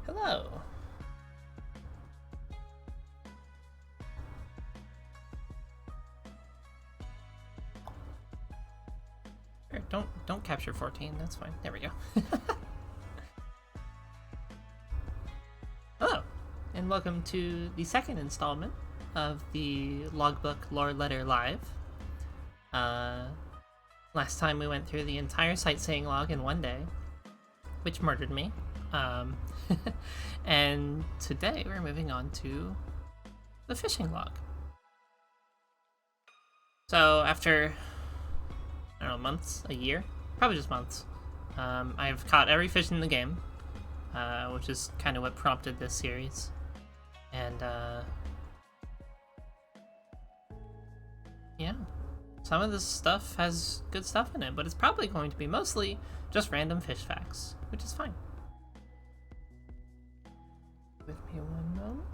Hello. Here, don't capture 14. That's fine. There we go. Hello, and welcome to the second installment of the Logbook Lore Letter Live. Last time we went through the entire sightseeing log in one day, which murdered me. And today we're moving on to the fishing log. So after, I don't know, months, a year? Probably just months. I've caught every fish in the game, which is kind of what prompted this series. And, yeah. Some of this stuff has good stuff in it, but it's probably going to be mostly just random fish facts, which is fine. With me one moment.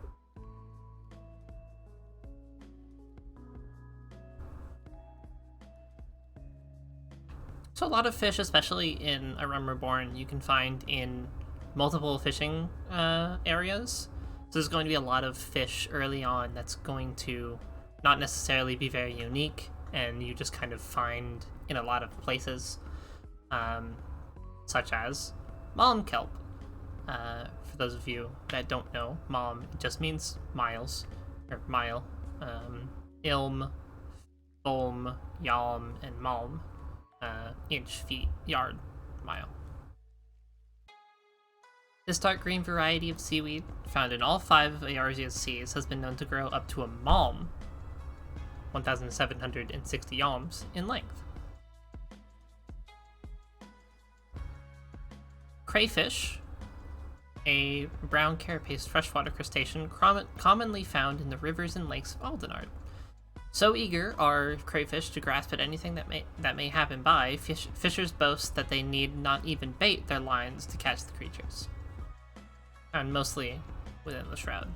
So a lot of fish, especially in A Realm Reborn, you can find in multiple fishing areas. So there's going to be a lot of fish early on that's going to not necessarily be very unique, and you just kind of find in a lot of places, such as malm kelp. For those of you that don't know, malm just means miles, or mile. Ilm, fulm, yalm, and malm. Inch, feet, yard, mile. This dark green variety of seaweed, found in all 5 of Earzia's seas, has been known to grow up to a malm, 1,760 yalms, in length. Crayfish, a brown carapace freshwater crustacean commonly found in the rivers and lakes of Aldenard. So eager are crayfish to grasp at anything that may happen by, fishers boast that they need not even bait their lines to catch the creatures. Found mostly within the shroud.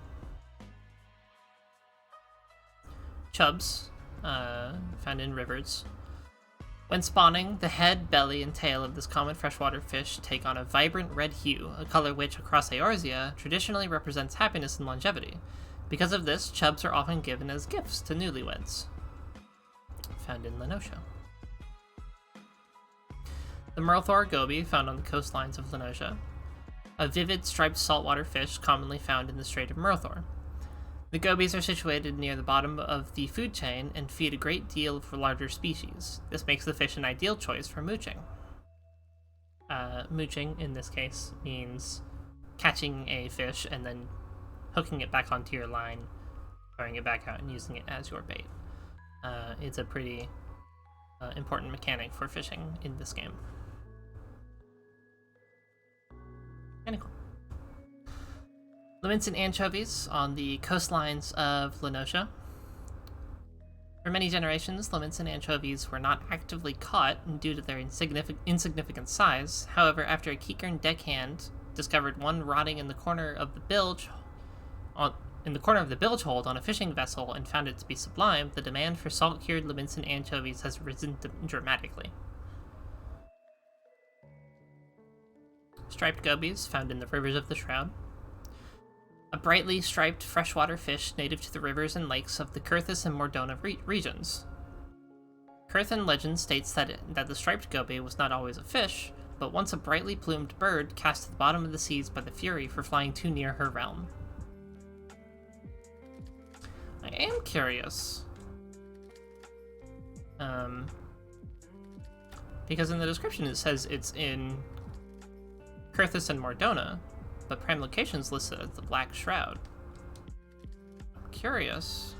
Chubs, found in rivers. When spawning, the head, belly, and tail of this common freshwater fish take on a vibrant red hue, a color which, across Eorzea, traditionally represents happiness and longevity. Because of this, chubs are often given as gifts to newlyweds. Found in Lenosha. The Merlthor goby, found on the coastlines of Lenosha. A vivid striped saltwater fish commonly found in the Strait of Merlthor. The gobies are situated near the bottom of the food chain and feed a great deal of larger species. This makes the fish an ideal choice for mooching. Mooching, in this case, means catching a fish and then hooking it back onto your line, throwing it back out, and using it as your bait. It's a pretty important mechanic for fishing in this game. Kinda cool. Limits and anchovies on the coastlines of Lenosha. For many generations, limits and anchovies were not actively caught due to their insignificant size. However, after a Keekern deckhand discovered one rotting in the corner of the bilge hold on a fishing vessel and found it to be sublime, the demand for salt-cured limits and anchovies has risen dramatically. Striped gobies, found in the rivers of the Shroud. A brightly striped freshwater fish native to the rivers and lakes of the Kurthis and Mordona regions. Kurthan legend states that the striped goby was not always a fish, but once a brightly plumed bird cast to the bottom of the seas by the Fury for flying too near her realm. I am curious. Because in the description it says it's in Kurthis and Mordona, but prime location's listed as the Black Shroud. I'm curious.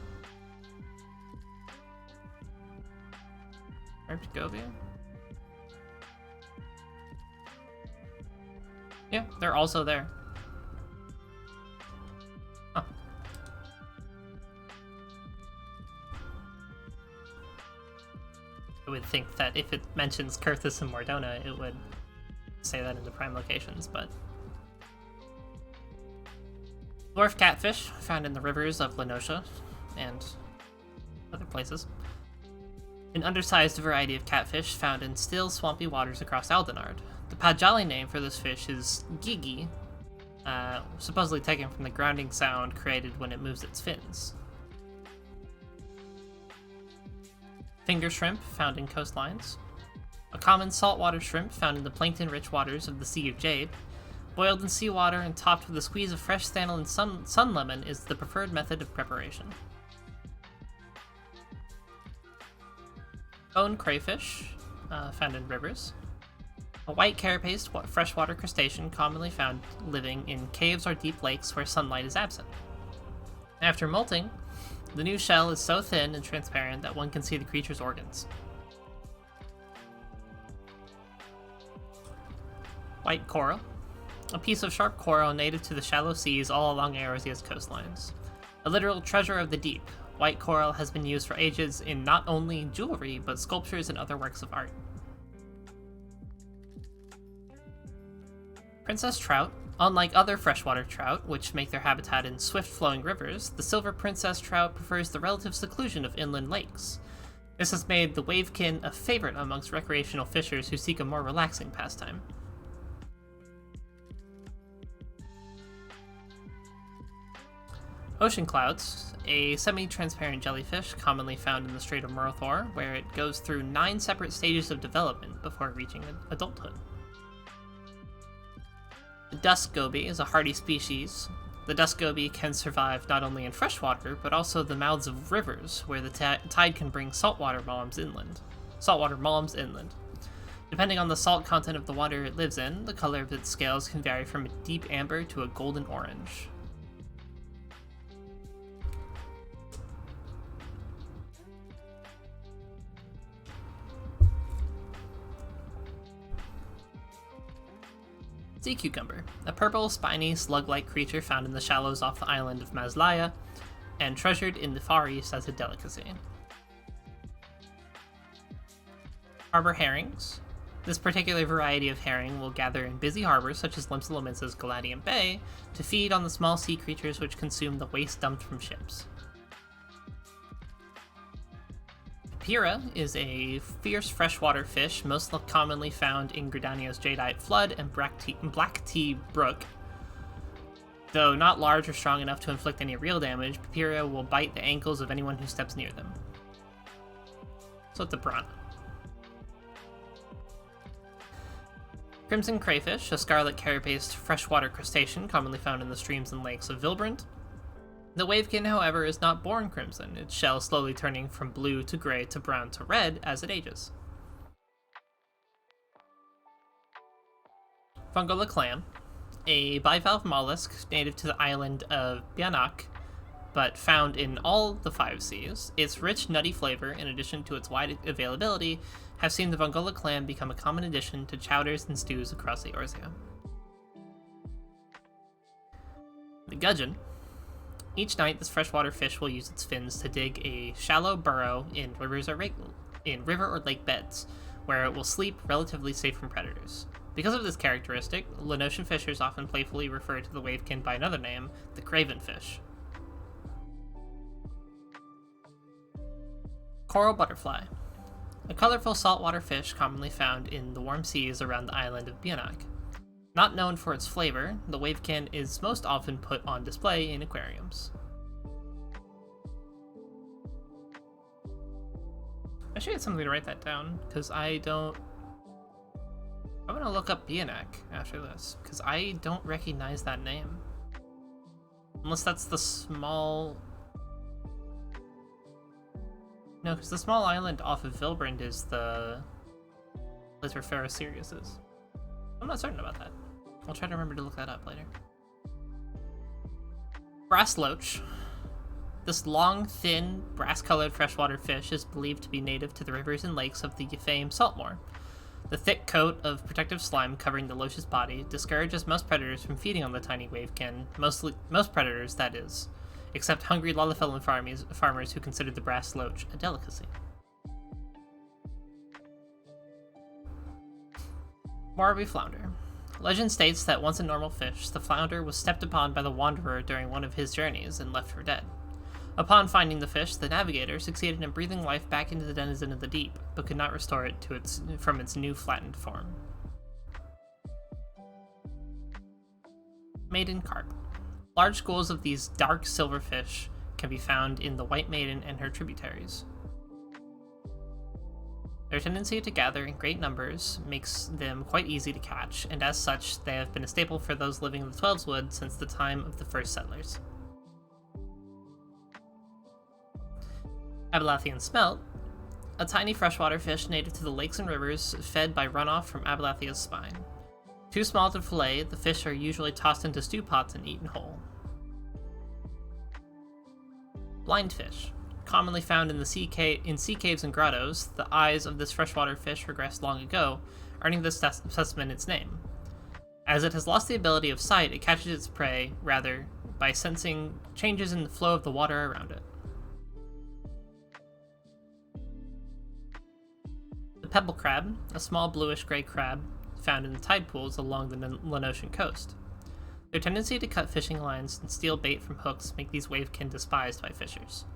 Striped goby? Yeah, they're also there. Huh. I would think that if it mentions Kurthis and Mordona, it would say that in the prime locations, but... Dwarf catfish, found in the rivers of Lenosha and other places. An undersized variety of catfish found in still, swampy waters across Aldenard. The Pajali name for this fish is Gigi, supposedly taken from the grounding sound created when it moves its fins. Finger shrimp, found in coastlines. A common saltwater shrimp found in the plankton-rich waters of the Sea of Jade. Boiled in seawater and topped with a squeeze of fresh sandal and sun lemon is the preferred method of preparation. Bone crayfish, found in rivers. A white carapaced freshwater crustacean commonly found living in caves or deep lakes where sunlight is absent. After molting, the new shell is so thin and transparent that one can see the creature's organs. White coral. A piece of sharp coral native to the shallow seas all along Eurasia's coastlines. A literal treasure of the deep, white coral has been used for ages in not only jewelry, but sculptures and other works of art. Princess trout. Unlike other freshwater trout, which make their habitat in swift-flowing rivers, the silver princess trout prefers the relative seclusion of inland lakes. This has made the wavekin a favorite amongst recreational fishers who seek a more relaxing pastime. Ocean clouds, a semi-transparent jellyfish commonly found in the Strait of Murthor, where it goes through 9 separate stages of development before reaching adulthood. The dusk goby is a hardy species. The dusk goby can survive not only in freshwater, but also the mouths of rivers, where the tide can bring saltwater moms inland. Depending on the salt content of the water it lives in, the color of its scales can vary from a deep amber to a golden orange. Sea cucumber, a purple, spiny, slug-like creature found in the shallows off the island of Mazlaya, and treasured in the Far East as a delicacy. Harbor herrings. This particular variety of herring will gather in busy harbors such as Limsa-Lominsa's Galadian Bay to feed on the small sea creatures which consume the waste dumped from ships. Pira is a fierce freshwater fish most commonly found in Gridania's Jadeite Flood and Black Tea Brook. Though not large or strong enough to inflict any real damage, Pira will bite the ankles of anyone who steps near them. So it's a piranha. Crimson crayfish, a scarlet carapaced freshwater crustacean commonly found in the streams and lakes of Vilbrand. The wavekin, however, is not born crimson, its shell slowly turning from blue to gray to brown to red as it ages. Fungola clam, a bivalve mollusk native to the island of Bianak, but found in all the 5 seas. Its rich, nutty flavor, in addition to its wide availability, have seen the Fungola clam become a common addition to chowders and stews across Eorzea. The gudgeon. Each night, this freshwater fish will use its fins to dig a shallow burrow in river or lake beds, where it will sleep relatively safe from predators. Because of this characteristic, Laotian fishers often playfully refer to the wavekin by another name, the cravenfish. Coral butterfly, a colorful saltwater fish commonly found in the warm seas around the island of Bianak. Not known for its flavor, the wavekin is most often put on display in aquariums. I should get something to write that down, because I'm gonna look up Bianak after this, because I don't recognize that name. Unless that's the small... No, because the small island off of Vilbrand is the place where Pharaoh Sirius is. I'm not certain about that. I'll try to remember to look that up later. Brass loach. This long, thin, brass-colored freshwater fish is believed to be native to the rivers and lakes of the famed saltmoor. The thick coat of protective slime covering the loach's body discourages most predators from feeding on the tiny wavekin, most predators, that is, except hungry Lalafellan farmers who consider the brass loach a delicacy. Moraby flounder. Legend states that once a normal fish, the flounder was stepped upon by the wanderer during one of his journeys and left for dead. Upon finding the fish, the navigator succeeded in breathing life back into the denizen of the deep, but could not restore it from its new flattened form. Maiden carp. Large schools of these dark silverfish can be found in the White Maiden and her tributaries. Their tendency to gather in great numbers makes them quite easy to catch, and as such, they have been a staple for those living in the Twelveswood since the time of the first settlers. Abelathian smelt. A tiny freshwater fish native to the lakes and rivers, fed by runoff from Abelathia's spine. Too small to fillet, the fish are usually tossed into stew pots and eaten whole. Blind fish. Commonly found in sea caves and grottos, the eyes of this freshwater fish regressed long ago, earning this specimen its name. As it has lost the ability of sight, it catches its prey, rather, by sensing changes in the flow of the water around it. The pebble crab, a small bluish-gray crab found in the tide pools along the Lenotian coast. Their tendency to cut fishing lines and steal bait from hooks make these wavekin despised by fishers.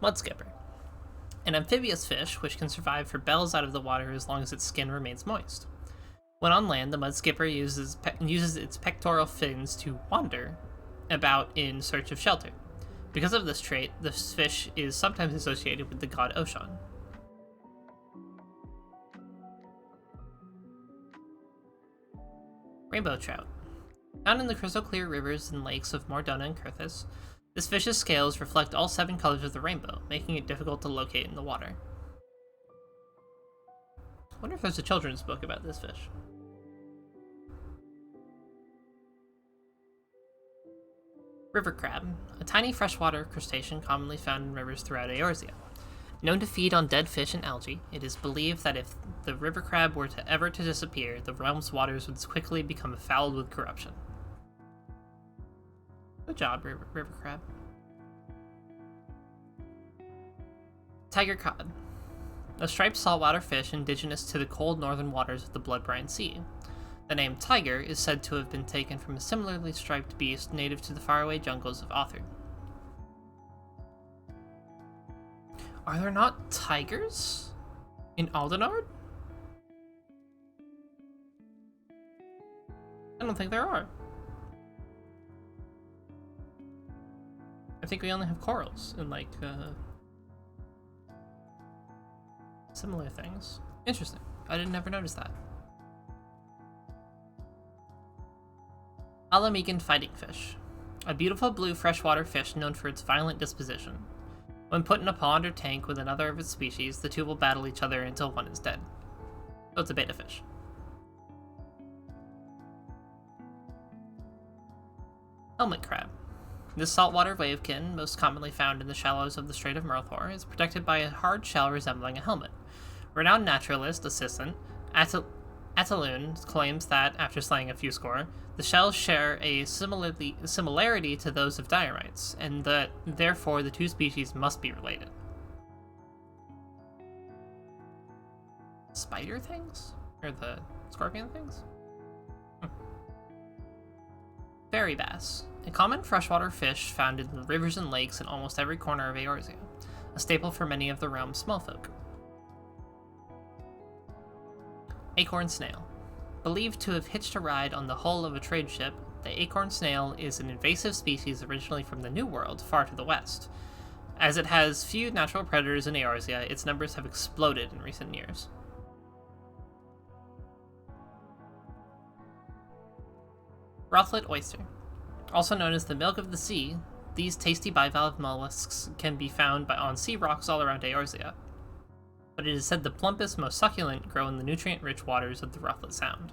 Mudskipper. An amphibious fish which can survive for bells out of the water as long as its skin remains moist. When on land, the mudskipper uses its pectoral fins to wander about in search of shelter. Because of this trait, this fish is sometimes associated with the god Oshon. Rainbow trout. Found in the crystal clear rivers and lakes of Mordona and Kurthis, this fish's scales reflect all 7 colors of the rainbow, making it difficult to locate in the water. I wonder if there's a children's book about this fish. River crab, a tiny freshwater crustacean commonly found in rivers throughout Eorzea. Known to feed on dead fish and algae, it is believed that if the river crab were ever to disappear, the realm's waters would quickly become fouled with corruption. Good job, river crab. Tiger cod, a striped saltwater fish indigenous to the cold northern waters of the blood-brine sea. The name tiger is said to have been taken from a similarly striped beast native to the faraway jungles of Othard. Are there not tigers in Aldenard? I don't think there are. I think we only have corals and similar things. Interesting. I didn't ever notice that. Alamegan fighting fish. A beautiful blue freshwater fish known for its violent disposition. When put in a pond or tank with another of its species, the two will battle each other until one is dead. So it's a beta fish. Helmet crab. This saltwater wavekin, most commonly found in the shallows of the Strait of Merthor, is protected by a hard shell resembling a helmet. Renowned naturalist assistant Ataloon claims that, after slaying a few score, the shells share a similarity to those of diorites, and that therefore the two species must be related. Spider things? Or the scorpion things? Fairy bass. A common freshwater fish found in the rivers and lakes in almost every corner of Eorzea, a staple for many of the realm's smallfolk. Acorn snail. Believed to have hitched a ride on the hull of a trade ship, the acorn snail is an invasive species originally from the New World, far to the west. As it has few natural predators in Eorzea, its numbers have exploded in recent years. Rothlet oyster. Also known as the milk of the sea, these tasty bivalve mollusks can be found on sea rocks all around Eorzea, but it is said the plumpest, most succulent grow in the nutrient-rich waters of the Rothlet Sound.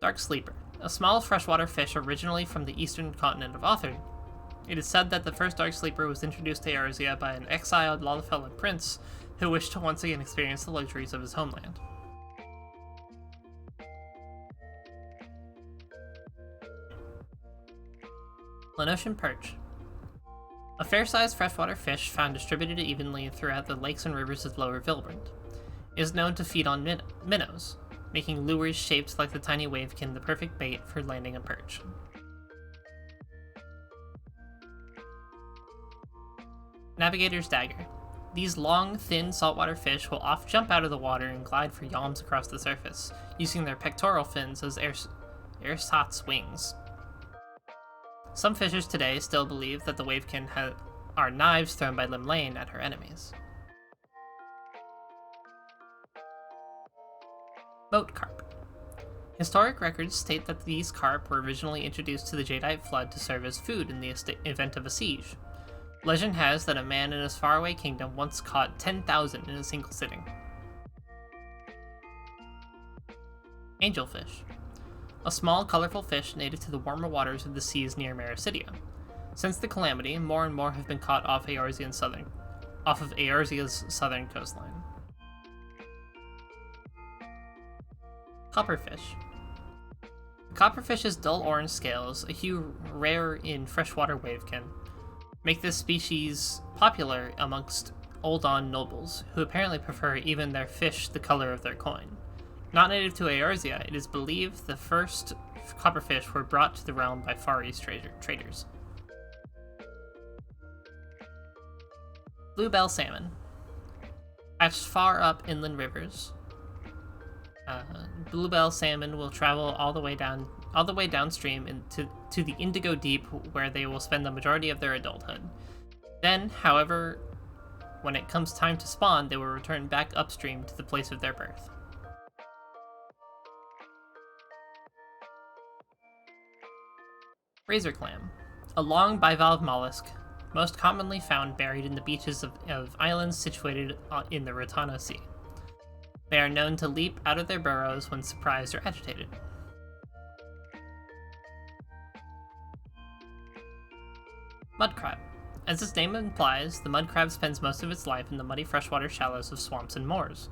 Dark sleeper. A small freshwater fish originally from the eastern continent of Othard. It is said that the first dark sleeper was introduced to Eorzea by an exiled Lalafellan prince who wished to once again experience the luxuries of his homeland. Lenotian perch. A fair-sized freshwater fish found distributed evenly throughout the lakes and rivers of Lower Vilbrand. It is known to feed on minnows, making lures shaped like the tiny wavekin the perfect bait for landing a perch. Navigator's dagger. These long, thin saltwater fish will oft jump out of the water and glide for yalms across the surface, using their pectoral fins as ersatz wings. Some fishers today still believe that the wavekin are knives thrown by Limlane at her enemies. Moat carp. Historic records state that these carp were originally introduced to the Jadeite flood to serve as food in the event of a siege. Legend has that a man in his faraway kingdom once caught 10,000 in a single sitting. Angelfish. A small, colorful fish native to the warmer waters of the seas near Marasidia. Since the calamity, more and more have been caught off of Eorzea's southern coastline. Copperfish. Copperfish's dull orange scales, a hue rare in freshwater wavekin, make this species popular amongst Oldon nobles, who apparently prefer even their fish the color of their coin. Not native to Eorzea, it is believed the first copperfish were brought to the realm by Far East traders. Bluebell salmon. Hatched far up inland rivers, bluebell salmon will travel all the way downstream to the Indigo Deep, where they will spend the majority of their adulthood. Then, however, when it comes time to spawn, they will return back upstream to the place of their birth. Razor clam, a long bivalve mollusk, most commonly found buried in the beaches of islands situated in the Rotana Sea. They are known to leap out of their burrows when surprised or agitated. Mud crab. As its name implies, the mud crab spends most of its life in the muddy freshwater shallows of swamps and moors.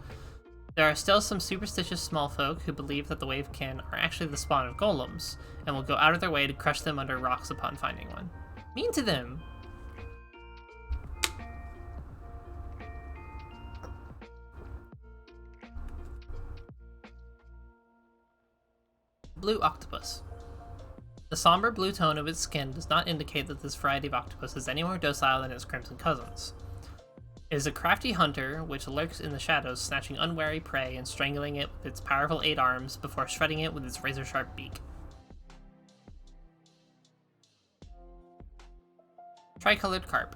There are still some superstitious small folk who believe that the wavekin are actually the spawn of golems, and will go out of their way to crush them under rocks upon finding one. Mean to them! Blue octopus. The somber blue tone of its skin does not indicate that this variety of octopus is any more docile than its crimson cousins. It is a crafty hunter which lurks in the shadows, snatching unwary prey and strangling it with its powerful 8 arms before shredding it with its razor-sharp beak. Tricolored carp.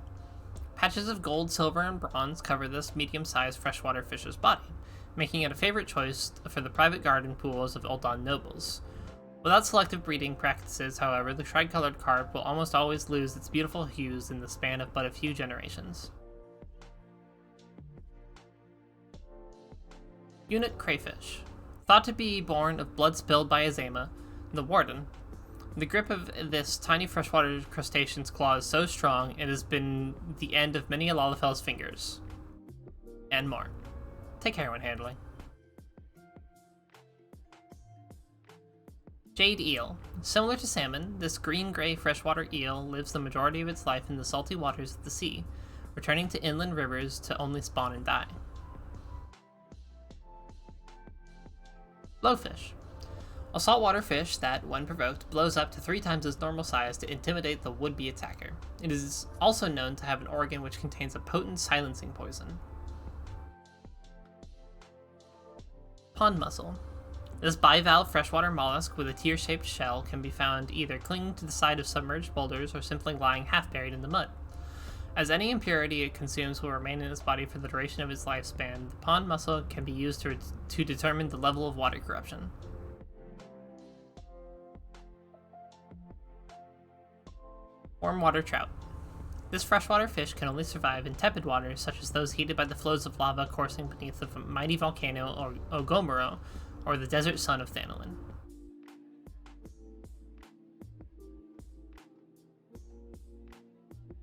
Patches of gold, silver, and bronze cover this medium-sized freshwater fish's body, making it a favorite choice for the private garden pools of Oldon nobles. Without selective breeding practices, however, the tricolored carp will almost always lose its beautiful hues in the span of but a few generations. Unit crayfish. Thought to be born of blood spilled by Azema, the warden, the grip of this tiny freshwater crustacean's claw is so strong it has been the end of many a Lalafel's fingers. And more. Take care when handling. Jade eel. Similar to salmon, this green-gray freshwater eel lives the majority of its life in the salty waters of the sea, returning to inland rivers to only spawn and die. Blowfish. A saltwater fish that, when provoked, blows up to 3 times its normal size to intimidate the would-be attacker. It is also known to have an organ which contains a potent silencing poison. Pond mussel. This bivalve freshwater mollusk with a tear-shaped shell can be found either clinging to the side of submerged boulders or simply lying half-buried in the mud. As any impurity it consumes will remain in its body for the duration of its lifespan, the pond mussel can be used to determine the level of water corruption. Warm water trout. This freshwater fish can only survive in tepid waters such as those heated by the flows of lava coursing beneath the mighty volcano or Ogomoro, or the desert sun of Thanalin.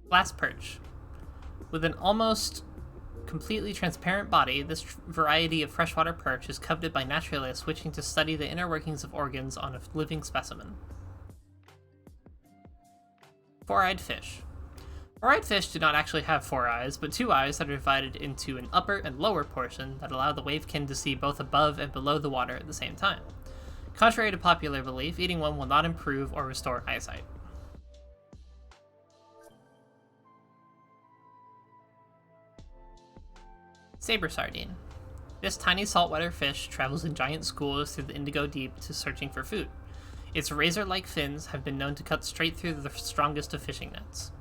Glass perch. With an almost completely transparent body, this variety of freshwater perch is coveted by naturalists wishing to study the inner workings of organs on a living specimen. Four-eyed fish. Four-eyed fish do not actually have 4 eyes, but 2 eyes that are divided into an upper and lower portion that allow the wavekin to see both above and below the water at the same time. Contrary to popular belief, eating one will not improve or restore eyesight. Saber sardine. This tiny saltwater fish travels in giant schools through the indigo deep to searching for food. Its razor-like fins have been known to cut straight through the strongest of fishing nets.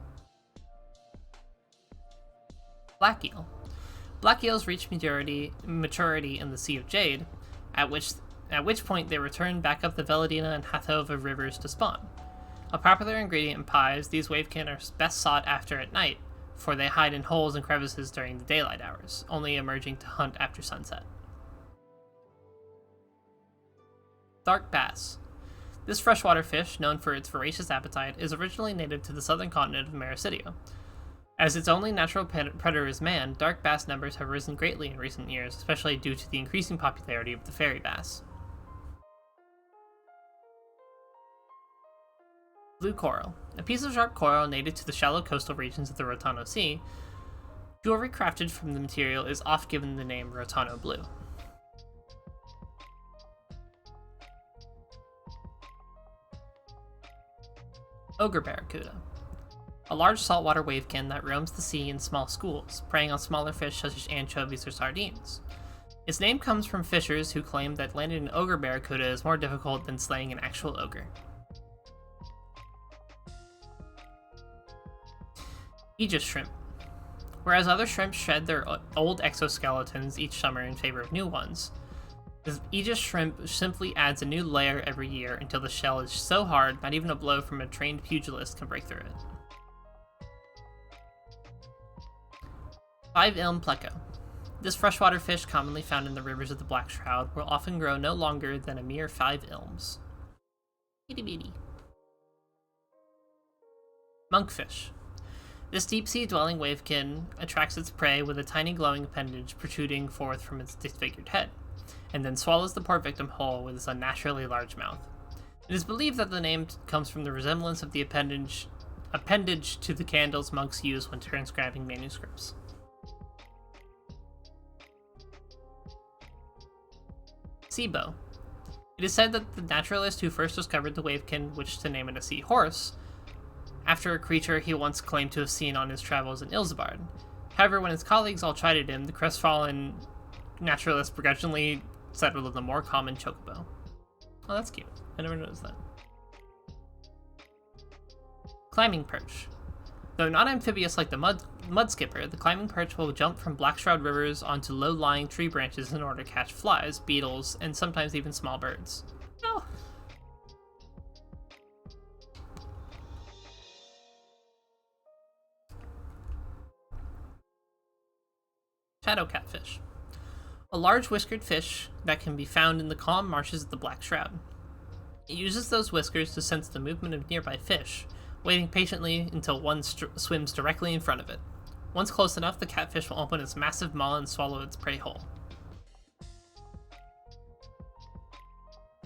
Black eel. Black eels reach maturity in the Sea of Jade, at which point they return back up the Veladina and Hathova rivers to spawn. A popular ingredient in pies, these wavekin are best sought after at night, for they hide in holes and crevices during the daylight hours, only emerging to hunt after sunset. Dark bass. This freshwater fish, known for its voracious appetite, is originally native to the southern continent of Marasidia. As its only natural predator is man, dark bass numbers have risen greatly in recent years, especially due to the increasing popularity of the fairy bass. Blue coral. A piece of sharp coral native to the shallow coastal regions of the Rotano Sea, jewelry crafted from the material is oft given the name Rotano blue. Ogre barracuda. A large saltwater wavekin that roams the sea in small schools, preying on smaller fish such as anchovies or sardines. Its name comes from fishers who claim that landing an ogre barracuda is more difficult than slaying an actual ogre. Aegis shrimp. Whereas other shrimps shed their old exoskeletons each summer in favor of new ones, the Aegis shrimp simply adds a new layer every year until the shell is so hard not even a blow from a trained pugilist can break through it. 5-ilm pleco. This freshwater fish, commonly found in the rivers of the Black Shroud, will often grow no longer than a mere 5 ilms. Itty bitty. Monkfish. This deep-sea dwelling wavekin attracts its prey with a tiny glowing appendage protruding forth from its disfigured head, and then swallows the poor victim whole with its unnaturally large mouth. It is believed that the name comes from the resemblance of the appendage to the candles monks use when transcribing manuscripts. Seabow. It is said that the naturalist who first discovered the wavekin wished to name it a seahorse, after a creature he once claimed to have seen on his travels in Ilsabard. However, when his colleagues all chided him, the crestfallen naturalist begrudgingly settled on the more common chocobo. Oh, that's cute. I never noticed that. Climbing perch. Though not amphibious like the mud skipper, the climbing perch will jump from Blackshroud rivers onto low-lying tree branches in order to catch flies, beetles, and sometimes even small birds. Oh. Shadow catfish. A large whiskered fish that can be found in the calm marshes of the Black Shroud. It uses those whiskers to sense the movement of nearby fish, waiting patiently until one swims directly in front of it. Once close enough, the catfish will open its massive maw and swallow its prey whole.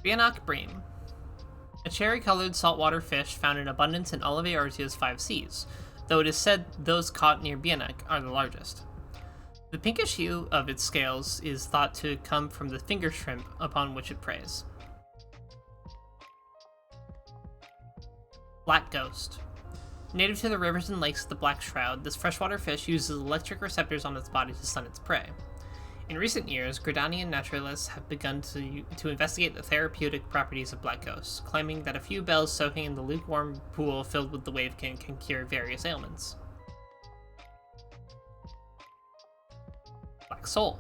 Bianach bream. A cherry-colored saltwater fish found in abundance in all of Eorzea's 5 seas, though it is said those caught near Bianach are the largest. The pinkish hue of its scales is thought to come from the finger shrimp upon which it preys. Black ghost. Native to the rivers and lakes of the Black Shroud, this freshwater fish uses electric receptors on its body to stun its prey. In recent years, Gridanian naturalists have begun to investigate the therapeutic properties of black ghosts, claiming that a few bells soaking in the lukewarm pool filled with the wavekin can cure various ailments. Black sole.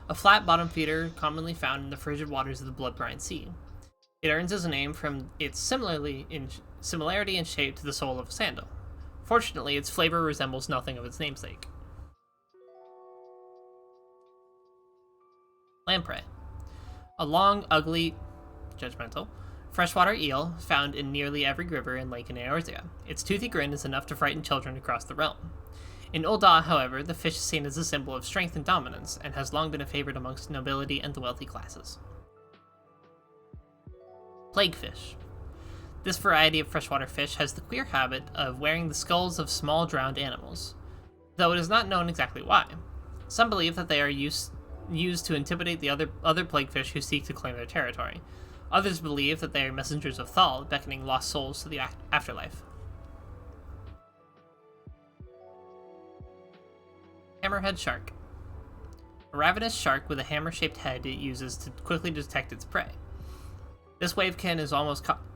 A flat bottom feeder commonly found in the frigid waters of the blood-brine sea. It earns its name from its similarity in shape to the sole of a sandal. Fortunately, its flavor resembles nothing of its namesake. Lamprey. A long, ugly, judgmental, freshwater eel found in nearly every river and lake in Eorzea. Its toothy grin is enough to frighten children across the realm. In Ul'dah, however, the fish is seen as a symbol of strength and dominance, and has long been a favorite amongst nobility and the wealthy classes. Plaguefish. This variety of freshwater fish has the queer habit of wearing the skulls of small drowned animals, though it is not known exactly why. Some believe that they are used to intimidate the other plaguefish who seek to claim their territory. Others believe that they are messengers of Thal, beckoning lost souls to the afterlife. Hammerhead shark. A ravenous shark with a hammer-shaped head it uses to quickly detect its prey. This wavekin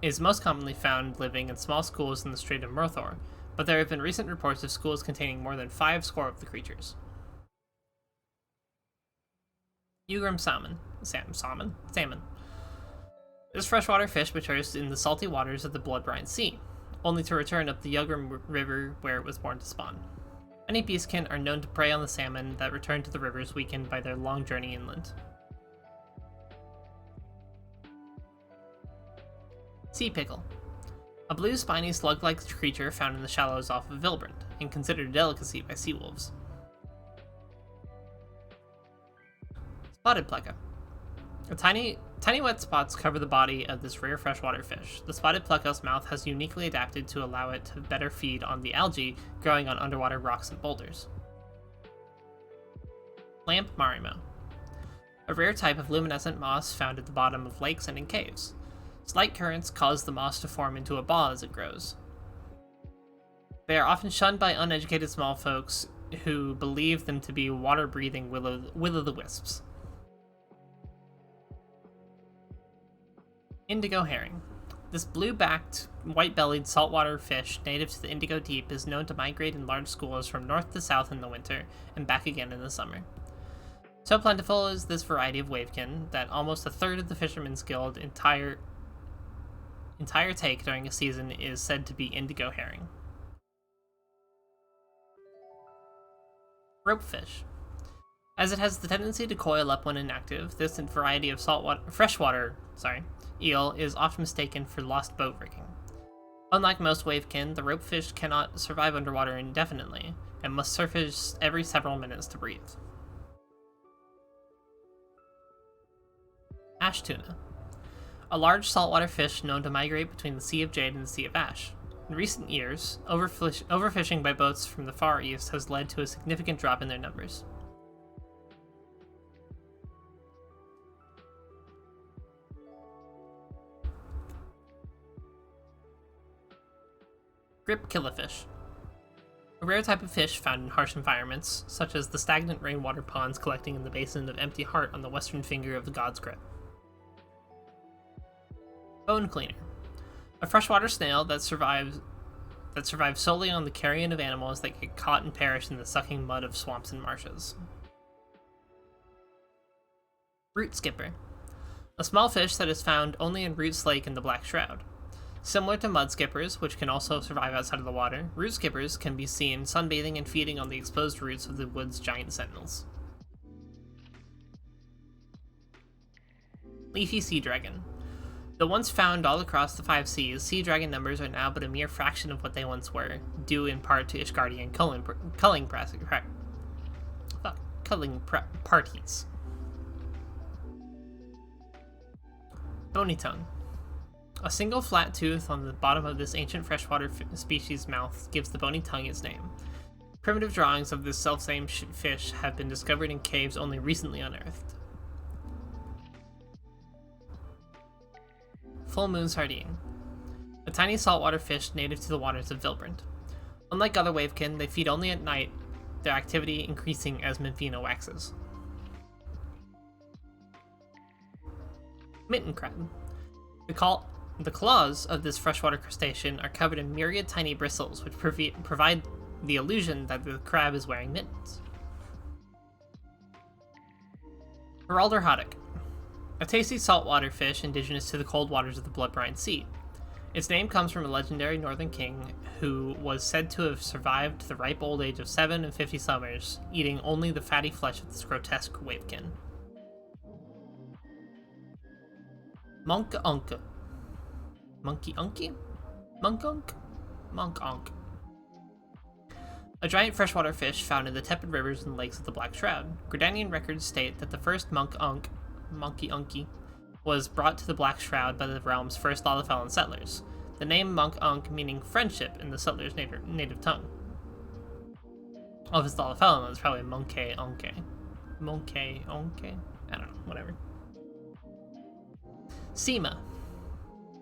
is most commonly found living in small schools in the Strait of Murthor, but there have been recent reports of schools containing more than 5 score of the creatures. Ugrim salmon. Salmon. This freshwater fish matures in the salty waters of the Blood-Brine Sea, only to return up the Ugrim River where it was born to spawn. Many beastkin are known to prey on the salmon that return to the rivers weakened by their long journey inland. Sea pickle. A blue spiny slug-like creature found in the shallows off of Vilbrand, and considered a delicacy by sea wolves. Spotted pleca. Tiny wet spots cover the body of this rare freshwater fish. The spotted pleca's mouth has uniquely adapted to allow it to better feed on the algae growing on underwater rocks and boulders. Lamp marimo. A rare type of luminescent moss found at the bottom of lakes and in caves. Slight currents cause the moss to form into a ball as it grows. They are often shunned by uneducated small folks who believe them to be water-breathing will-o'-the-wisps. Indigo herring. This blue-backed, white-bellied saltwater fish native to the Indigo Deep is known to migrate in large schools from north to south in the winter and back again in the summer. So plentiful is this variety of wavekin that almost a third of the Fisherman's Guild entire take during a season is said to be indigo herring. Ropefish. As it has the tendency to coil up when inactive, this variety of freshwater eel is often mistaken for lost boat rigging. Unlike most wavekin, the ropefish cannot survive underwater indefinitely and must surface every several minutes to breathe. Ash tuna. A large saltwater fish known to migrate between the Sea of Jade and the Sea of Ash. In recent years, overfishing by boats from the Far East has led to a significant drop in their numbers. Grip killifish. A rare type of fish found in harsh environments, such as the stagnant rainwater ponds collecting in the basin of Empty Heart on the western finger of the God's Grip. Bone cleaner. A freshwater snail that survives solely on the carrion of animals that get caught and perish in the sucking mud of swamps and marshes. Root skipper. A small fish that is found only in Root's Lake in the Black Shroud. Similar to mud skippers, which can also survive outside of the water, root skippers can be seen sunbathing and feeding on the exposed roots of the wood's giant sentinels. Leafy sea dragon. Though once found all across the 5 seas, sea dragon numbers are now but a mere fraction of what they once were, due in part to Ishgardian culling parties. Bony tongue. A single flat tooth on the bottom of this ancient freshwater species' mouth gives the bony tongue its name. Primitive drawings of this selfsame fish have been discovered in caves only recently unearthed. Full moon sardine. A tiny saltwater fish native to the waters of Vilbrand. Unlike other wavekin, they feed only at night, their activity increasing as Memphina waxes. Mitten crab. The claws of this freshwater crustacean are covered in myriad tiny bristles, which provide the illusion that the crab is wearing mittens. Geralder haddock. A tasty saltwater fish indigenous to the cold waters of the Blood-Brine Sea. Its name comes from a legendary northern king who was said to have survived to the ripe old age of 7 and 50 summers, eating only the fatty flesh of this grotesque wavekin. Monk-unk. Monkey-unky? Monk-unk? Monk-unk. A giant freshwater fish found in the tepid rivers and lakes of the Black Shroud. Gridanian records state that the first monk-unk, monkey-unky, was brought to the Black Shroud by the realm's first Lalafellin settlers, the name monk-unk meaning friendship in the settlers' native tongue. Well, if it's Lalafellin, it's probably monkey-unke. Monkey-unke? I don't know, whatever. Sema.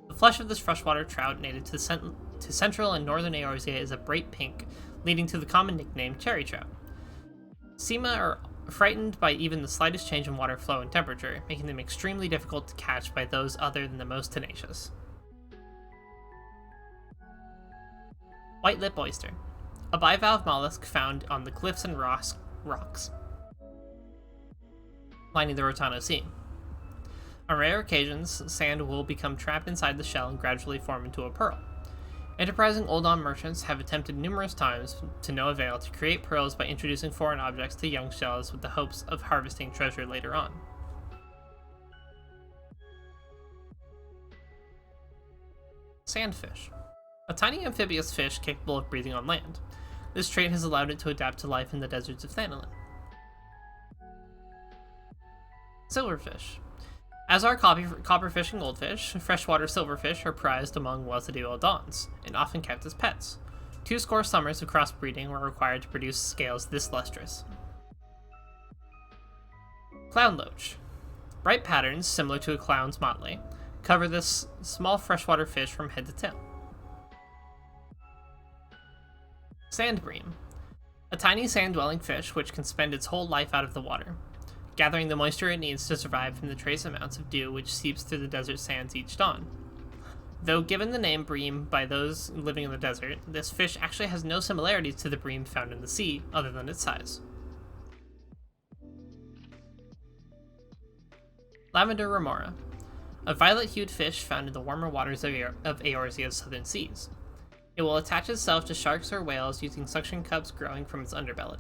The flesh of this freshwater trout native to central and northern Eorzea is a bright pink, leading to the common nickname cherry trout. Sema are frightened by even the slightest change in water flow and temperature, making them extremely difficult to catch by those other than the most tenacious. White lip oyster, a bivalve mollusk found on the cliffs and rocks lining the Rotano Sea. On rare occasions, sand will become trapped inside the shell and gradually form into a pearl. Enterprising Oldon merchants have attempted numerous times, to no avail, to create pearls by introducing foreign objects to young shells with the hopes of harvesting treasure later on. Sandfish, a tiny amphibious fish capable of breathing on land. This trait has allowed it to adapt to life in the deserts of Thanalan. Silverfish. As are copperfish and goldfish, freshwater silverfish are prized among well-to-do Eldons, and often kept as pets. 2 summers of crossbreeding were required to produce scales this lustrous. Clown loach. Bright patterns, similar to a clown's motley, cover this small freshwater fish from head to tail. Sand bream. A tiny sand-dwelling fish which can spend its whole life out of the water, gathering the moisture it needs to survive from the trace amounts of dew which seeps through the desert sands each dawn. Though given the name bream by those living in the desert, this fish actually has no similarities to the bream found in the sea, other than its size. Lavender remora, a violet-hued fish found in the warmer waters of Eorzea's southern seas. It will attach itself to sharks or whales using suction cups growing from its underbelly,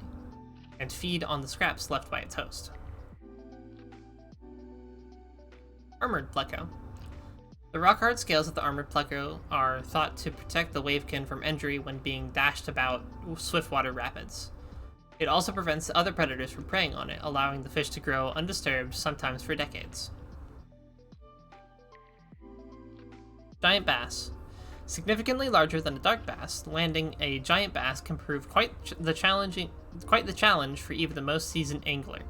and feed on the scraps left by its host. Armored pleco. The rock-hard scales of the armored pleco are thought to protect the wavekin from injury when being dashed about swiftwater rapids. It also prevents other predators from preying on it, allowing the fish to grow undisturbed, sometimes for decades. Giant bass. Significantly larger than a dark bass, landing a giant bass can prove quite the challenge for even the most seasoned angler.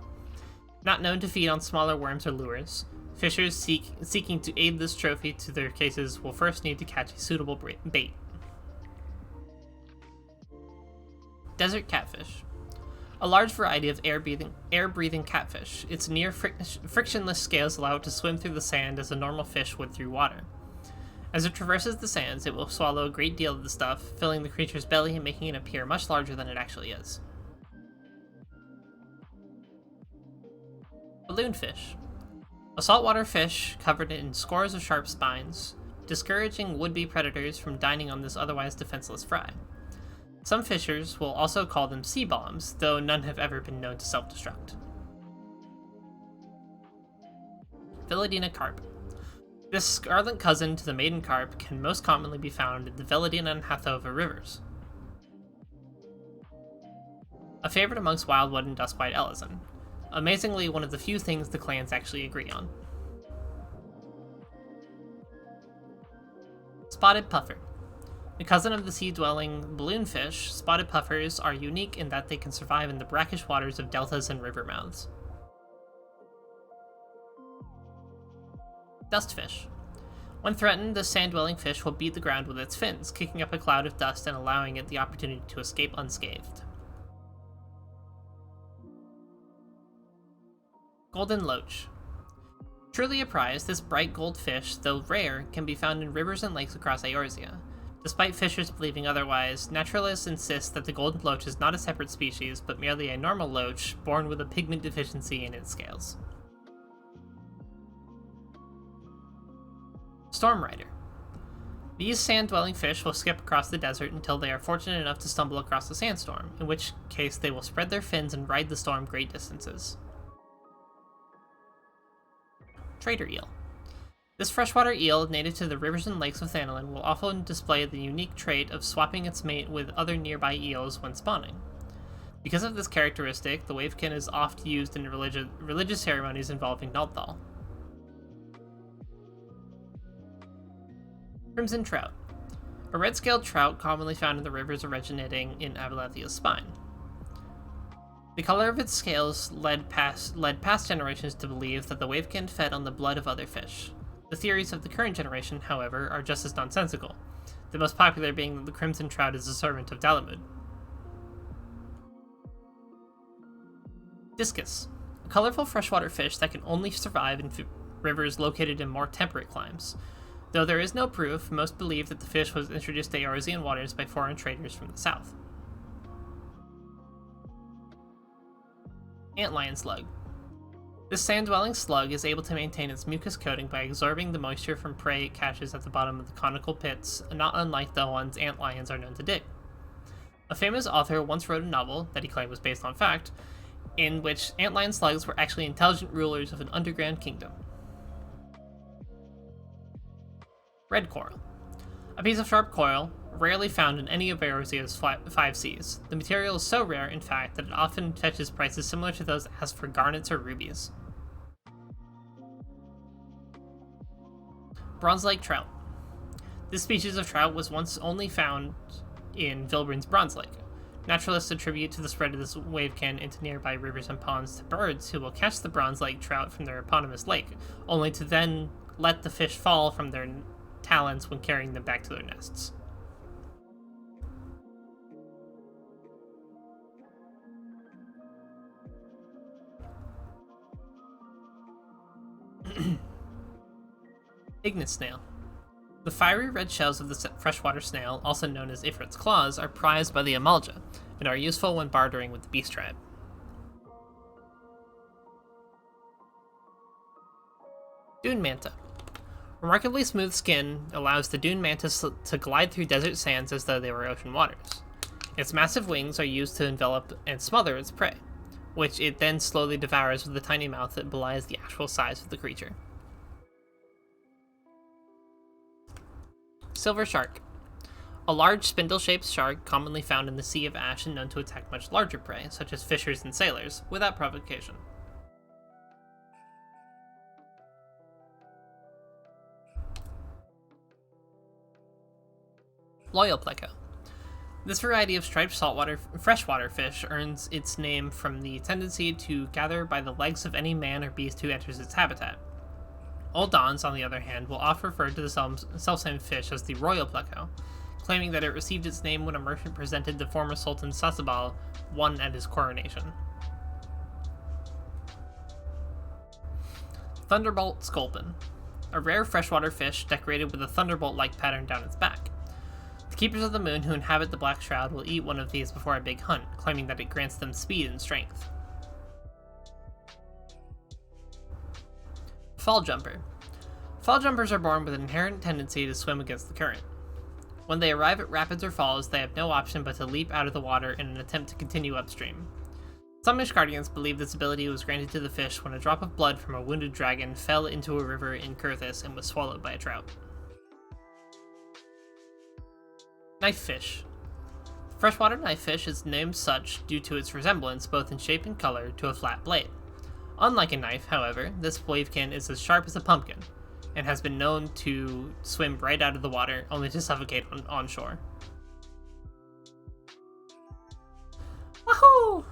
Not known to feed on smaller worms or lures, fishers seeking to aid this trophy to their cases will first need to catch a suitable bait. Desert catfish. A large variety of air-breathing catfish. Its near frictionless scales allow it to swim through the sand as a normal fish would through water. As it traverses the sands, it will swallow a great deal of the stuff, filling the creature's belly and making it appear much larger than it actually is. Balloonfish. A saltwater fish covered in scores of sharp spines, discouraging would-be predators from dining on this otherwise defenseless fry. Some fishers will also call them sea bombs, though none have ever been known to self-destruct. Villadina carp. This scarlet cousin to the maiden carp can most commonly be found in the Villadina and Hathova rivers. A favorite amongst Wildwood and Duskwhite Ellison. Amazingly, one of the few things the clans actually agree on. Spotted puffer. The cousin of the sea-dwelling balloonfish, spotted puffers are unique in that they can survive in the brackish waters of deltas and river mouths. Dustfish. When threatened, this sand-dwelling fish will beat the ground with its fins, kicking up a cloud of dust and allowing it the opportunity to escape unscathed. Golden loach. Truly a prize, this bright gold fish, though rare, can be found in rivers and lakes across Eorzea. Despite fishers believing otherwise, naturalists insist that the golden loach is not a separate species, but merely a normal loach born with a pigment deficiency in its scales. Storm Rider. These sand-dwelling fish will skip across the desert until they are fortunate enough to stumble across a sandstorm, in which case they will spread their fins and ride the storm great distances. Trader eel. This freshwater eel, native to the rivers and lakes of Thanalan, will often display the unique trait of swapping its mate with other nearby eels when spawning. Because of this characteristic, the wavekin is oft used in religious ceremonies involving Nalthal. Crimson trout. A red-scaled trout commonly found in the rivers originating in Abelethia's spine. The color of its scales led past generations to believe that the wavekin fed on the blood of other fish. The theories of the current generation, however, are just as nonsensical, the most popular being that the crimson trout is a servant of Dalamud. Discus, a colorful freshwater fish that can only survive in rivers located in more temperate climes. Though there is no proof, most believe that the fish was introduced to Eorzean waters by foreign traders from the south. Antlion slug. This sand-dwelling slug is able to maintain its mucus coating by absorbing the moisture from prey it catches at the bottom of the conical pits, not unlike the ones antlions are known to dig. A famous author once wrote a novel, that he claimed was based on fact, in which antlion slugs were actually intelligent rulers of an underground kingdom. Red coral. A piece of sharp coral, rarely found in any of Eorzea's 5 seas. The material is so rare, in fact, that it often fetches prices similar to those asked for garnets or rubies. Bronze Lake trout. This species of trout was once only found in Vilbrin's Bronze Lake. Naturalists attribute to the spread of this wavekin into nearby rivers and ponds to birds who will catch the Bronze Lake trout from their eponymous lake, only to then let the fish fall from their talons when carrying them back to their nests. Ignis snail. The fiery red shells of the freshwater snail, also known as Ifrit's claws, are prized by the Amalja and are useful when bartering with the beast tribe. Dune manta. Remarkably smooth skin allows the dune mantis to glide through desert sands as though they were ocean waters. Its massive wings are used to envelop and smother its prey, which it then slowly devours with a tiny mouth that belies the actual size of the creature. Silver shark. A large spindle-shaped shark commonly found in the Sea of Ash and known to attack much larger prey, such as fishers and sailors, without provocation. Loyal pleco. This variety of striped freshwater fish earns its name from the tendency to gather by the legs of any man or beast who enters its habitat. Old Dons, on the other hand, will often refer to the selfsame fish as the royal pleco, claiming that it received its name when a merchant presented the former Sultan Sasabal one at his coronation. Thunderbolt sculpin. A rare freshwater fish decorated with a thunderbolt-like pattern down its back. The Keepers of the Moon who inhabit the Black Shroud will eat one of these before a big hunt, claiming that it grants them speed and strength. Fall jumper. Fall jumpers are born with an inherent tendency to swim against the current. When they arrive at rapids or falls, they have no option but to leap out of the water in an attempt to continue upstream. Some Ishgardians believe this ability was granted to the fish when a drop of blood from a wounded dragon fell into a river in Kurthis and was swallowed by a trout. Knifefish. Freshwater knifefish is named such due to its resemblance, both in shape and color, to a flat blade. Unlike a knife, however, this wavekin is as sharp as a pumpkin, and has been known to swim right out of the water, only to suffocate on shore. Wahoo!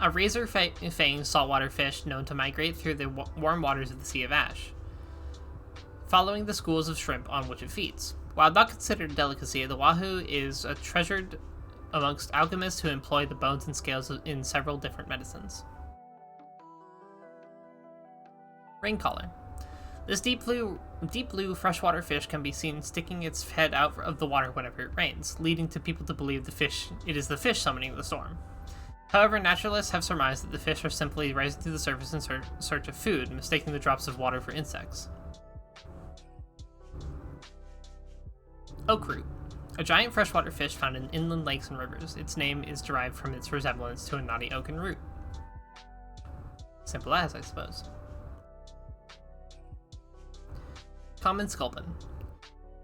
A razor-fanged saltwater fish known to migrate through the warm waters of the Sea of Ash, following the schools of shrimp on which it feeds. While not considered a delicacy, the wahoo is treasured amongst alchemists who employ the bones and scales in several different medicines. Raincaller. This deep blue freshwater fish can be seen sticking its head out of the water whenever it rains, leading to people to believe it is the fish summoning the storm. However, naturalists have surmised that the fish are simply rising to the surface in search of food, mistaking the drops of water for insects. Oakroot. A giant freshwater fish found in inland lakes and rivers. Its name is derived from its resemblance to a knotty oaken root. Simple as, I suppose. Common sculpin.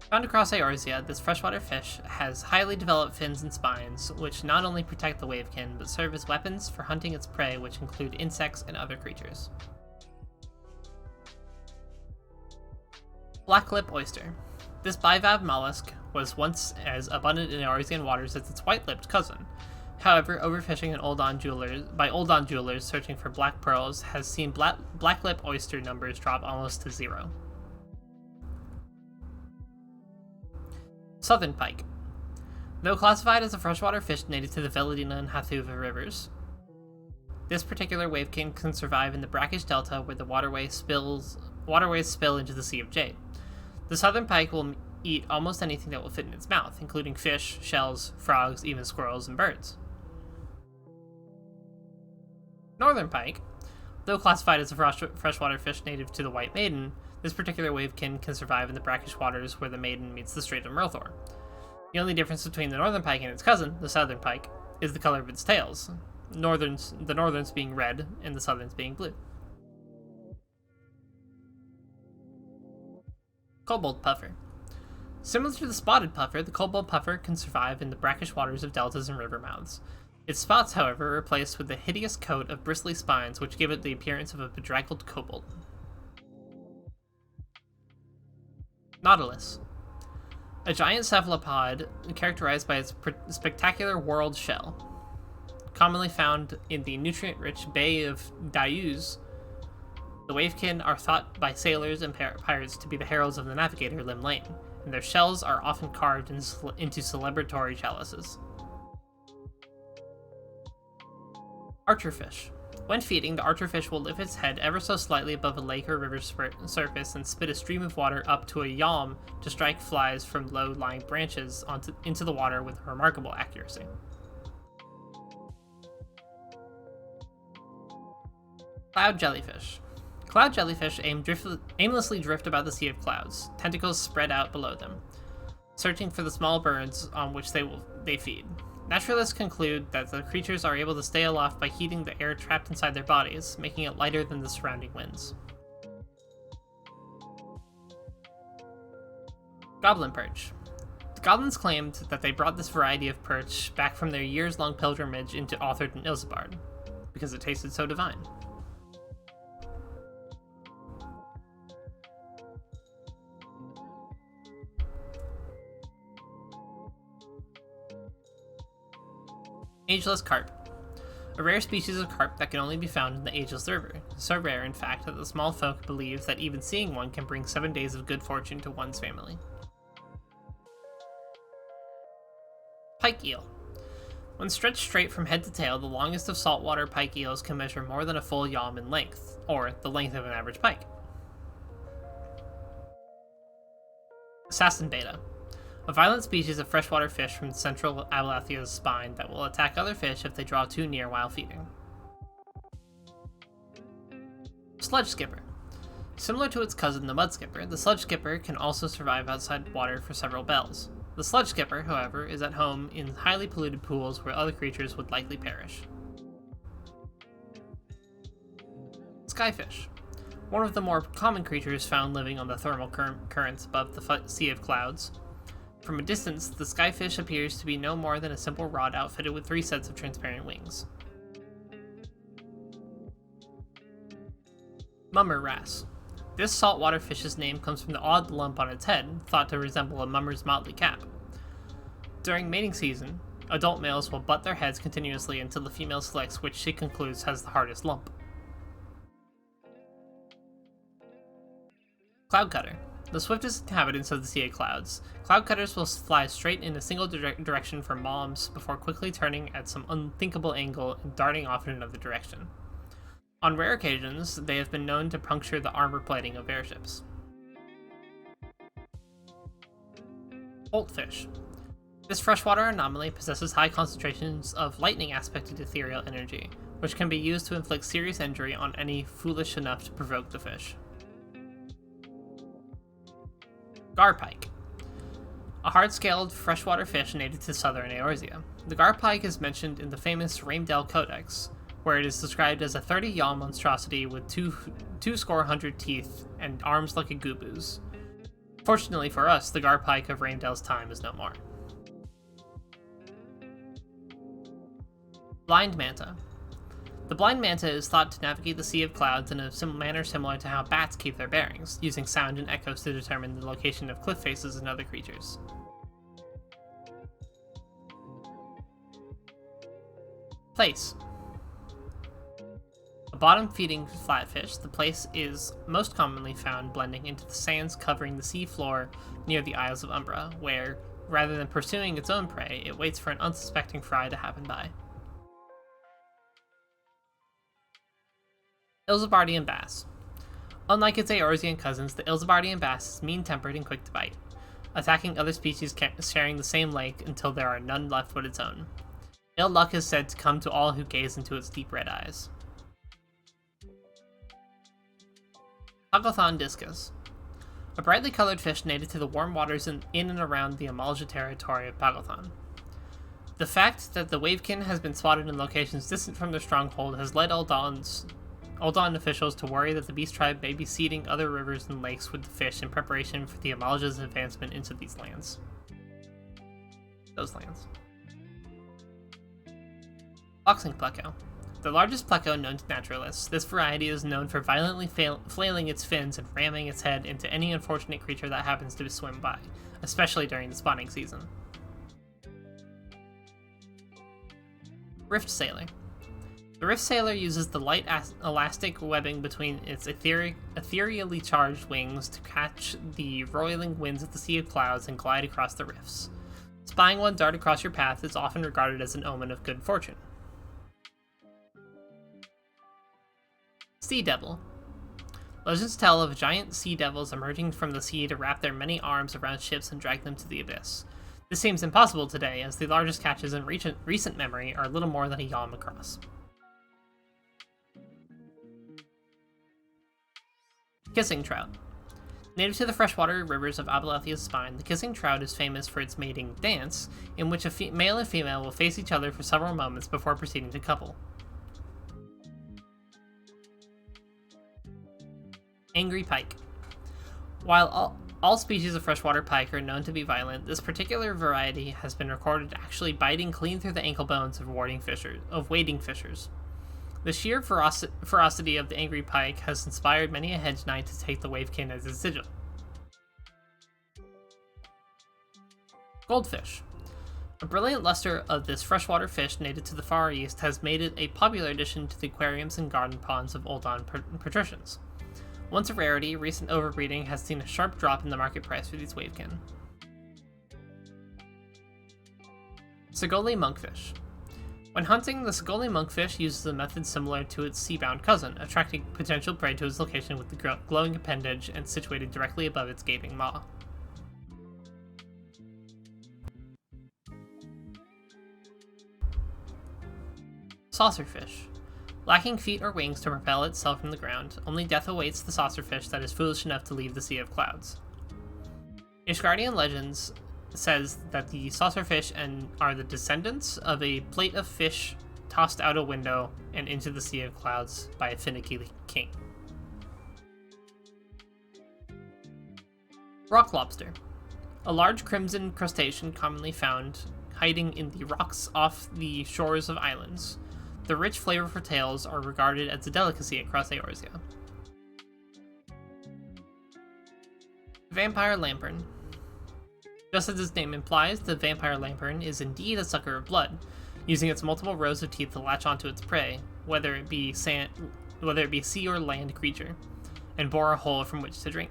Found across Eorzea, this freshwater fish has highly developed fins and spines, which not only protect the wavekin, but serve as weapons for hunting its prey, which include insects and other creatures. Blacklip oyster. This bivalve mollusk was once as abundant in Eorzean waters as its white-lipped cousin. However, overfishing by Old Don jewelers searching for black pearls has seen blacklip oyster numbers drop almost to 0. Southern pike. Though classified as a freshwater fish native to the Veladina and Hathuva rivers, This particular wavekin can survive in the brackish delta where the waterways spill into the Sea of Jade. The southern pike will eat almost anything that will fit in its mouth, including fish, shells, frogs, even squirrels, and birds. Northern pike, though classified as a freshwater fish native to the White Maiden, this particular wavekin can survive in the brackish waters where the Maiden meets the Strait of Merthor. The only difference between the northern pike and its cousin, the southern pike, is the color of its tails, the northerns being red and the southerns being blue. Kobold puffer. Similar to the spotted puffer, the kobold puffer can survive in the brackish waters of deltas and river mouths. Its spots, however, are replaced with a hideous coat of bristly spines which give it the appearance of a bedraggled kobold. Nautilus. A giant cephalopod characterized by its spectacular whorled shell. Commonly found in the nutrient-rich Bay of Diuz, the wavekin are thought by sailors and pirates to be the heralds of the navigator Lim Lane, and their shells are often carved into celebratory chalices. Archerfish. When feeding, the archerfish will lift its head ever so slightly above a lake or river surface and spit a stream of water up to a yalm to strike flies from low-lying branches into the water with remarkable accuracy. Cloud jellyfish. Cloud jellyfish aimlessly drift about the sea of clouds, tentacles spread out below them, searching for the small birds on which they feed. Naturalists conclude that the creatures are able to stay aloft by heating the air trapped inside their bodies, making it lighter than the surrounding winds. Goblin perch. The goblins claimed that they brought this variety of perch back from their years-long pilgrimage into Authard and Ilsabard, because it tasted so divine. Ageless carp. A rare species of carp that can only be found in the Ageless River. So rare, in fact, that the small folk believe that even seeing one can bring 7 days of good fortune to one's family. Pike eel. When stretched straight from head to tail, the longest of saltwater pike eels can measure more than a full yalm in length, or the length of an average pike. Assassin beta. A violent species of freshwater fish from central Abalathia's spine that will attack other fish if they draw too near while feeding. Sludge skipper. Similar to its cousin, the mud skipper, the sludge skipper can also survive outside water for several bells. The sludge skipper, however, is at home in highly polluted pools where other creatures would likely perish. Skyfish. One of the more common creatures found living on the thermal currents above the Sea of Clouds. From a distance, the skyfish appears to be no more than a simple rod outfitted with 3 sets of transparent wings. Mummer wrasse. This saltwater fish's name comes from the odd lump on its head, thought to resemble a mummer's motley cap. During mating season, adult males will butt their heads continuously until the female selects which she concludes has the hardest lump. Cloudcutter. The swiftest inhabitants of the Sea of Clouds, cloudcutters will fly straight in a single direction for moms before quickly turning at some unthinkable angle and darting off in another direction. On rare occasions, they have been known to puncture the armor plating of airships. Boltfish. This freshwater anomaly possesses high concentrations of lightning-aspected ethereal energy, which can be used to inflict serious injury on any foolish enough to provoke the fish. Garpike. A hard-scaled freshwater fish native to southern Eorzea. The garpike is mentioned in the famous Raimdell Codex, where it is described as a 30-yalm monstrosity with 200 teeth and arms like a gooboo's. Fortunately for us, the garpike of Raimdell's time is no more. Blind manta. The blind manta is thought to navigate the Sea of Clouds in a manner similar to how bats keep their bearings, using sound and echoes to determine the location of cliff faces and other creatures. Plaice. A bottom-feeding flatfish, the plaice is most commonly found blending into the sands covering the sea floor near the Isles of Umbra, where, rather than pursuing its own prey, it waits for an unsuspecting fry to happen by. Ilzabardian bass. Unlike its Eorzean cousins, the Ilzabardian bass is mean-tempered and quick to bite, attacking other species sharing the same lake until there are none left but its own. Ill luck is said to come to all who gaze into its deep red eyes. Pagothan discus. A brightly colored fish native to the warm waters in and around the Amalja territory of Pagothan. The fact that the wavekin has been spotted in locations distant from their stronghold has led Uldan officials to worry that the beast tribe may be seeding other rivers and lakes with the fish in preparation for the Amalja's advancement into these lands. Those lands. Boxing pleco. The largest pleco known to naturalists, this variety is known for violently flailing its fins and ramming its head into any unfortunate creature that happens to swim by, especially during the spawning season. Rift Sailor. The Rift Sailor uses the light elastic webbing between its ethereally charged wings to catch the roiling winds of the Sea of Clouds and glide across the rifts. Spying one dart across your path is often regarded as an omen of good fortune. Sea Devil. Legends tell of giant sea devils emerging from the sea to wrap their many arms around ships and drag them to the abyss. This seems impossible today, as the largest catches in recent memory are little more than a yalm across. Kissing Trout. Native to the freshwater rivers of Abalethia's spine, the kissing trout is famous for its mating dance, in which a male and female will face each other for several moments before proceeding to couple. Angry Pike. While all species of freshwater pike are known to be violent, this particular variety has been recorded actually biting clean through the ankle bones of wading fishers. The sheer ferocity of the angry pike has inspired many a hedge knight to take the wavekin as his sigil. Goldfish. A brilliant luster of this freshwater fish native to the Far East has made it a popular addition to the aquariums and garden ponds of Uldan patricians. Once a rarity, recent overbreeding has seen a sharp drop in the market price for these wavekin. Sagoli monkfish. When hunting, the Sagoli monkfish uses a method similar to its sea-bound cousin, attracting potential prey to its location with the glowing appendage and situated directly above its gaping maw. Saucerfish. Lacking feet or wings to propel itself from the ground, only death awaits the saucerfish that is foolish enough to leave the Sea of Clouds. Ishgardian legends says that the saucerfish are the descendants of a plate of fish tossed out a window and into the Sea of Clouds by a finicky king. Rock lobster. A large crimson crustacean commonly found hiding in the rocks off the shores of islands. The rich, flavorful tails are regarded as a delicacy across Eorzea. Vampire lamprey. Just as its name implies, the vampire lamprey is indeed a sucker of blood, using its multiple rows of teeth to latch onto its prey, whether it be sea or land creature, and bore a hole from which to drink.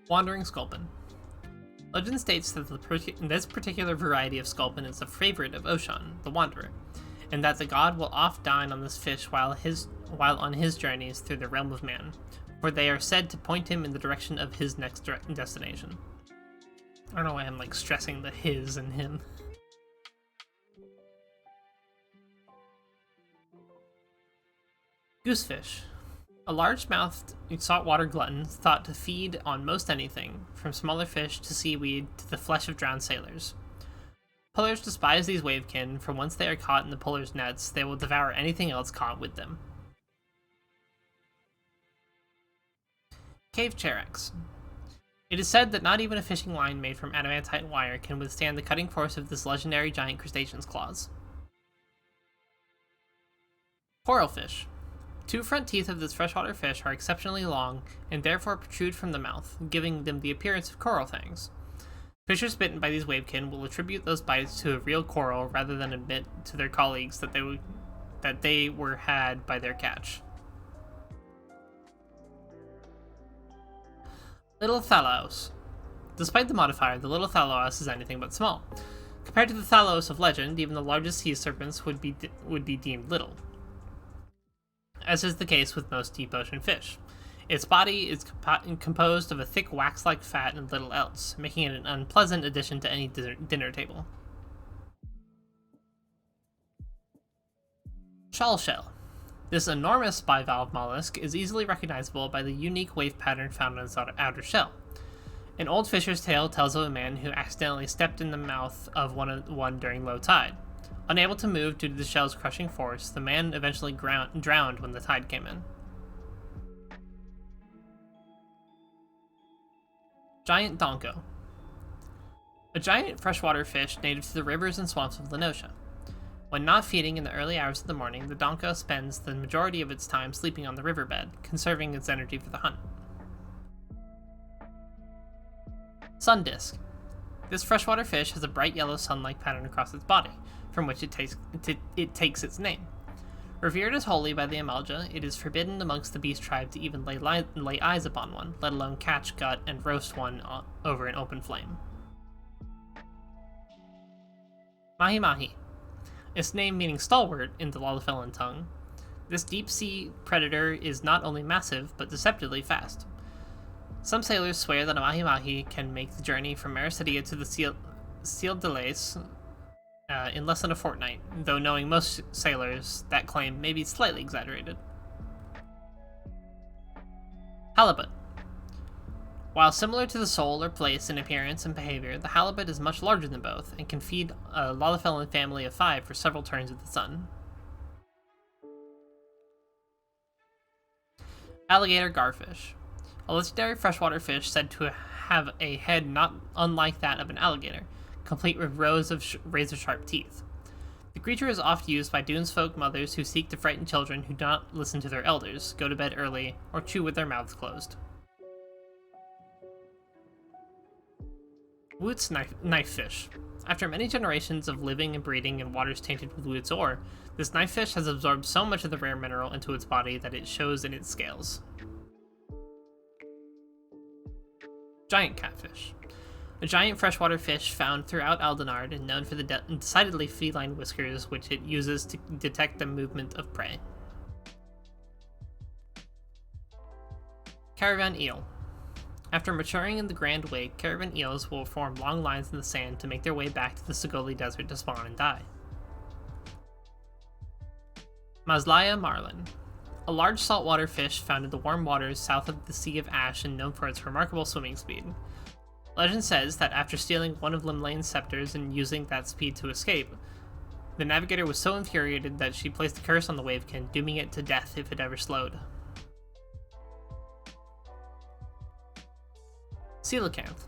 Wandering Sculpin. Legend states that this particular variety of sculpin is a favorite of Oshan, the Wanderer, and that the god will oft dine on this fish while on his journeys through the realm of man, for they are said to point him in the direction of his next destination. I don't know why I'm stressing the his and him. Goosefish. A large-mouthed saltwater glutton thought to feed on most anything, from smaller fish to seaweed to the flesh of drowned sailors. Pullers despise these wavekin, for once they are caught in the pullers' nets, they will devour anything else caught with them. Cave Cherax. It is said that not even a fishing line made from adamantite wire can withstand the cutting force of this legendary giant crustacean's claws. Coralfish. Two front teeth of this freshwater fish are exceptionally long and therefore protrude from the mouth, giving them the appearance of coral fangs. Fishers bitten by these wavekin will attribute those bites to a real coral rather than admit to their colleagues that they were had by their catch. Little Thalaos. Despite the modifier, the Little Thalaos is anything but small. Compared to the Thalaos of legend, even the largest sea serpents would be deemed little, as is the case with most deep ocean fish. Its body is composed of a thick wax-like fat and little else, making it an unpleasant addition to any dinner table. Shawl shell. This enormous bivalve mollusk is easily recognizable by the unique wave pattern found on its outer shell. An old fisher's tale tells of a man who accidentally stepped in the mouth of one during low tide. Unable to move due to the shell's crushing force, the man eventually drowned when the tide came in. Giant donko. A giant freshwater fish native to the rivers and swamps of Lenosha. When not feeding in the early hours of the morning, the donko spends the majority of its time sleeping on the riverbed, conserving its energy for the hunt. Sun disk. This freshwater fish has a bright yellow sun-like pattern across its body, from which it takes its name. Revered as holy by the Amalja, it is forbidden amongst the beast tribe to even lay eyes upon one, let alone catch, gut, and roast one over an open flame. Mahi mahi. Its name meaning stalwart in the Lalafellan tongue, this deep-sea predator is not only massive, but deceptively fast. Some sailors swear that a mahi-mahi can make the journey from Maricidia to the Ciel de Lace in less than a fortnight, though knowing most sailors, that claim may be slightly exaggerated. Halibut. While similar to the sole or plaice in appearance and behavior, the halibut is much larger than both, and can feed a Lalafellan family of 5 for several turns of the sun. Alligator garfish. A legendary freshwater fish said to have a head not unlike that of an alligator, complete with rows of razor-sharp teeth. The creature is oft used by Dunesfolk mothers who seek to frighten children who do not listen to their elders, go to bed early, or chew with their mouths closed. Woot's knifefish. After many generations of living and breeding in waters tainted with Woot's ore, this knifefish has absorbed so much of the rare mineral into its body that it shows in its scales. Giant catfish. A giant freshwater fish found throughout Aldenard and known for the decidedly feline whiskers which it uses to detect the movement of prey. Caravan eel. After maturing in the Grand Wake, caravan eels will form long lines in the sand to make their way back to the Segoli Desert to spawn and die. Maslaya marlin. A large saltwater fish found in the warm waters south of the Sea of Ash and known for its remarkable swimming speed. Legend says that after stealing one of Limlane's scepters and using that speed to escape, the navigator was so infuriated that she placed a curse on the wavekin, dooming it to death if it ever slowed. Coelacanth.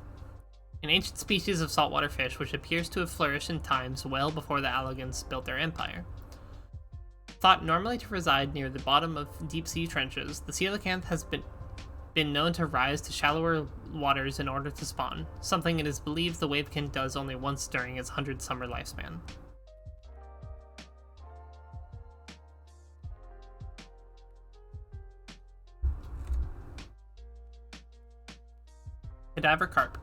An ancient species of saltwater fish which appears to have flourished in times well before the Allagans built their empire. Thought normally to reside near the bottom of deep-sea trenches, the coelacanth has been known to rise to shallower waters in order to spawn, something it is believed the wavekin does only once during its 100-summer lifespan. Cadaver carp.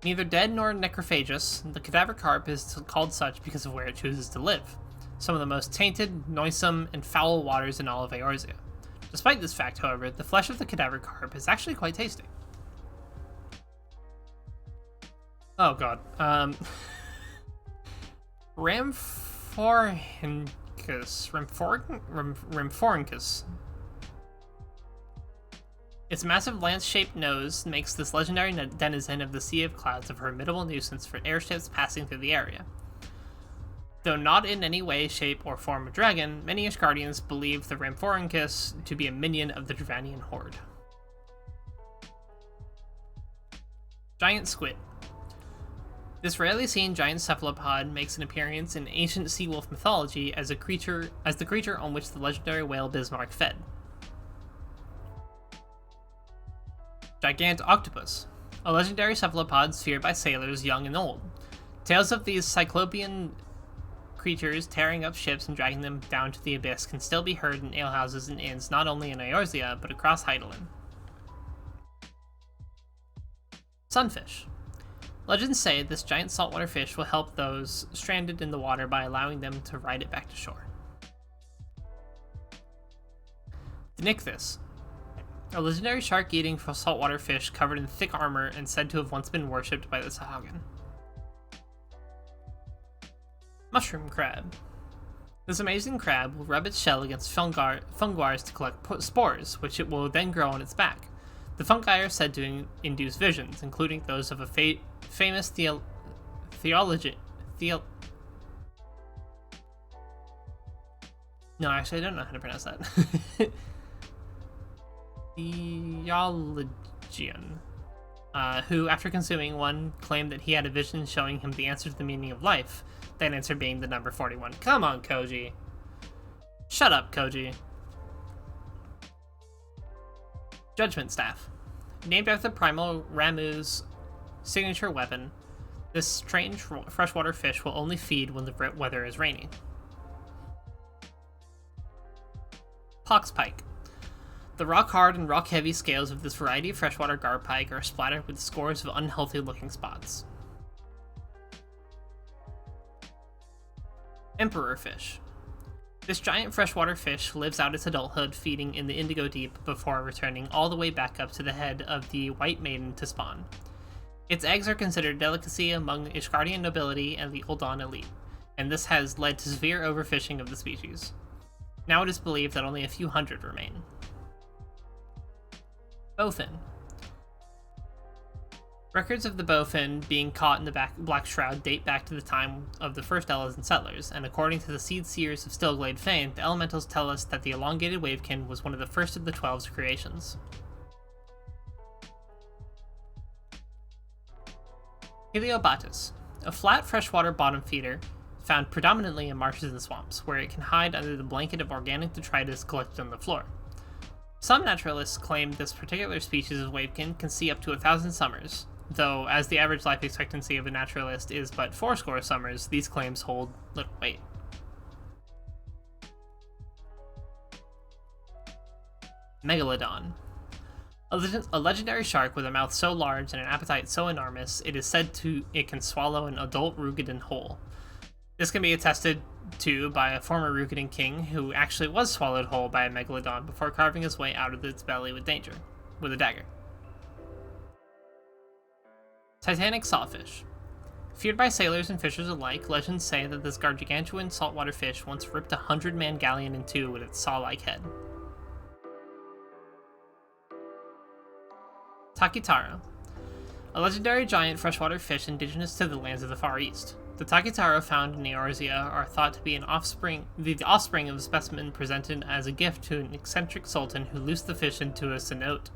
Neither dead nor necrophagous, the cadaver carp is called such because of where it chooses to live, some of the most tainted, noisome, and foul waters in all of Eorzea. Despite this fact, however, the flesh of the cadaver carp is actually quite tasty. Oh god. Rhamphorhynchus. Its massive lance-shaped nose makes this legendary denizen of the Sea of Clouds a formidable nuisance for airships passing through the area. Though not in any way, shape, or form a dragon, many Ishgardians believe the Rhamphorhynchus to be a minion of the Dravanian horde. Giant squid. This rarely seen giant cephalopod makes an appearance in ancient sea wolf mythology as the creature on which the legendary whale Bismarck fed. Gigant octopus. A legendary cephalopod feared by sailors young and old. Tales of these cyclopean creatures tearing up ships and dragging them down to the abyss can still be heard in alehouses and inns not only in Eorzea, but across Hydaelyn. Sunfish. Legends say this giant saltwater fish will help those stranded in the water by allowing them to ride it back to shore. The Nykthys. A legendary shark-eating saltwater fish covered in thick armor and said to have once been worshipped by the Sahagin. Mushroom crab. This amazing crab will rub its shell against funguars to collect spores, which it will then grow on its back. The fungi are said to induce visions, including those of a famous No, actually, I don't know how to pronounce that. Theologian, who, after consuming one, claimed that he had a vision showing him the answer to the meaning of life, that answer being the number 41. Come on, Koji. Shut up, Koji. Judgment Staff. Named after Primal Ramu's signature weapon, this strange freshwater fish will only feed when the weather is rainy. Poxpike. The rock-hard and rock-heavy scales of this variety of freshwater garpike are splattered with scores of unhealthy-looking spots. Emperor fish. This giant freshwater fish lives out its adulthood feeding in the Indigo Deep before returning all the way back up to the head of the White Maiden to spawn. Its eggs are considered a delicacy among the Ishgardian nobility and the Uldan elite, and this has led to severe overfishing of the species. Now it is believed that only a few hundred remain. Bowfin. Records of the bowfin being caught in the Black Shroud date back to the time of the first Elezen settlers, and according to the Seed Seers of Stillglade fame, the elementals tell us that the elongated wavekin was one of the first of the 12's creations. Heliobatus, a flat freshwater bottom feeder found predominantly in marshes and swamps, where it can hide under the blanket of organic detritus collected on the floor. Some naturalists claim this particular species of wavekin can see up to 1,000 summers, though as the average life expectancy of a naturalist is but 80 summers, these claims hold little weight. Megalodon. A legendary shark with a mouth so large and an appetite so enormous, it is said it can swallow an adult Rugidan whole. This can be attested to by a former Rugidan king who actually was swallowed whole by a megalodon before carving his way out of its belly with a dagger. Titanic sawfish. Feared by sailors and fishers alike, legends say that this gargantuan saltwater fish once ripped a 100-man galleon in two with its saw-like head. Takitaro. A legendary giant freshwater fish indigenous to the lands of the Far East. The Takitaro found in Eorzea are thought to be the offspring of a specimen presented as a gift to an eccentric sultan who loosed the fish into a cenote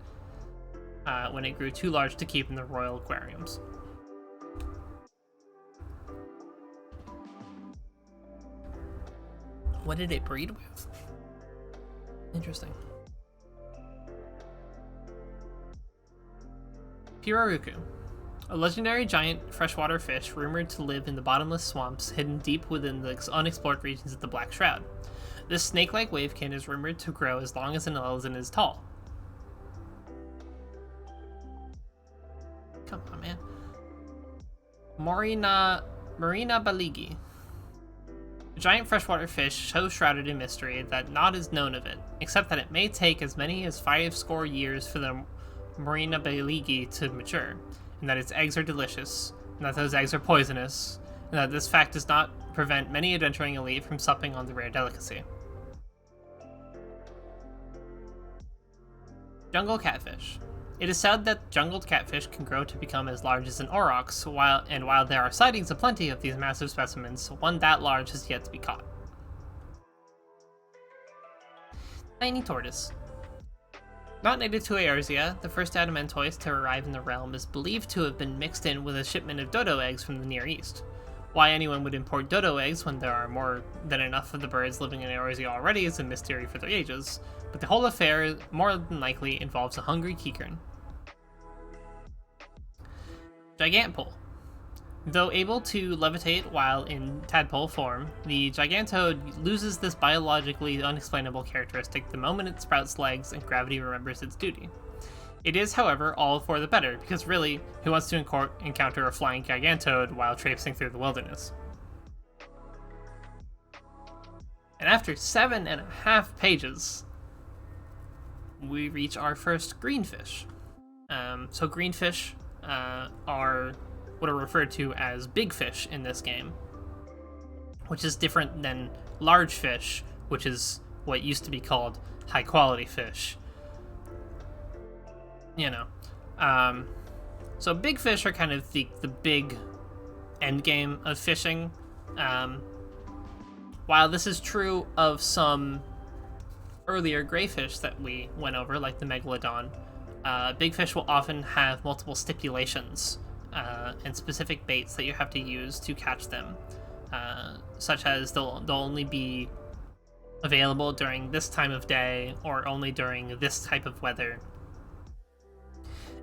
when it grew too large to keep in the royal aquariums. What did it breed with? Interesting. Piraruku. A legendary giant freshwater fish rumored to live in the bottomless swamps hidden deep within the unexplored regions of the Black Shroud. This snake-like wavekin is rumored to grow as long as an Elezen is tall. Come on, man. Marina baligi. A giant freshwater fish so shrouded in mystery that naught is known of it, except that it may take as many as 50 years for the Marina baligi to mature, and that its eggs are delicious, and that those eggs are poisonous, and that this fact does not prevent many adventuring elite from supping on the rare delicacy. Jungle catfish. It is said that jungled catfish can grow to become as large as an aurochs, while there are sightings aplenty of these massive specimens, one that large has yet to be caught. Tiny tortoise. Not native to Eorzea, the first Adamantoise to arrive in the realm is believed to have been mixed in with a shipment of dodo eggs from the Near East. Why anyone would import dodo eggs when there are more than enough of the birds living in Eorzea already is a mystery for the ages, but the whole affair more than likely involves a hungry Kikern. Gigantpole. Though able to levitate while in tadpole form, the Gigantoad loses this biologically unexplainable characteristic the moment it sprouts legs and gravity remembers its duty. It is, however, all for the better, because really, who wants to encounter a flying gigantoad while traipsing through the wilderness? And after 7.5 pages, we reach our first greenfish. So greenfish are what are referred to as big fish in this game, which is different than large fish, which is what used to be called high quality fish. So big fish are kind of the big end game of fishing. While this is true of some earlier gray fish that we went over, like the megalodon, big fish will often have multiple stipulations and specific baits that you have to use to catch them, such as they'll only be available during this time of day or only during this type of weather.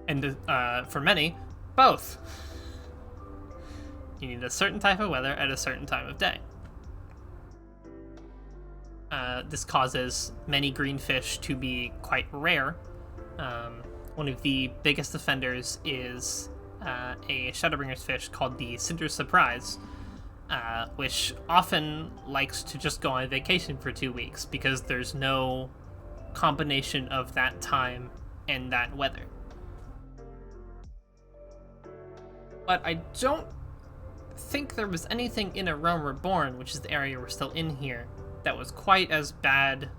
And for many, both. You need a certain type of weather at a certain time of day. This causes many greenfish to be quite rare. One of the biggest offenders is a Shadowbringers fish called the Cinder Surprise, which often likes to just go on vacation for 2 weeks because there's no combination of that time and that weather. But I don't think there was anything in A Realm Reborn, which is the area we're still in here, that was quite as bad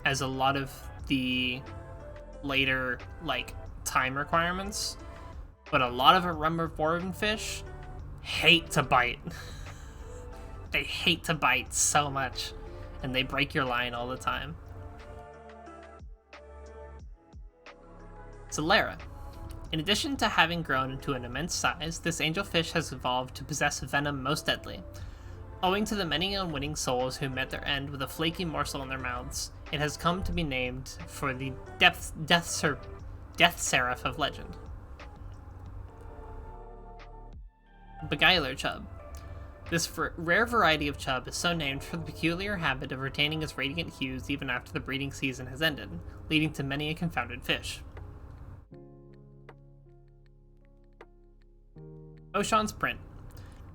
as a lot of the later, time requirements. But a lot of A Realm Reborn fish hate to bite. They hate to bite so much, and they break your line all the time. So Lara. In addition to having grown into an immense size, this angelfish has evolved to possess venom most deadly. Owing to the many unwitting souls who met their end with a flaky morsel in their mouths, it has come to be named for the death seraph of legend. Beguiler chub. This rare variety of chub is so named for the peculiar habit of retaining its radiant hues even after the breeding season has ended, leading to many a confounded fish. Oshan's print.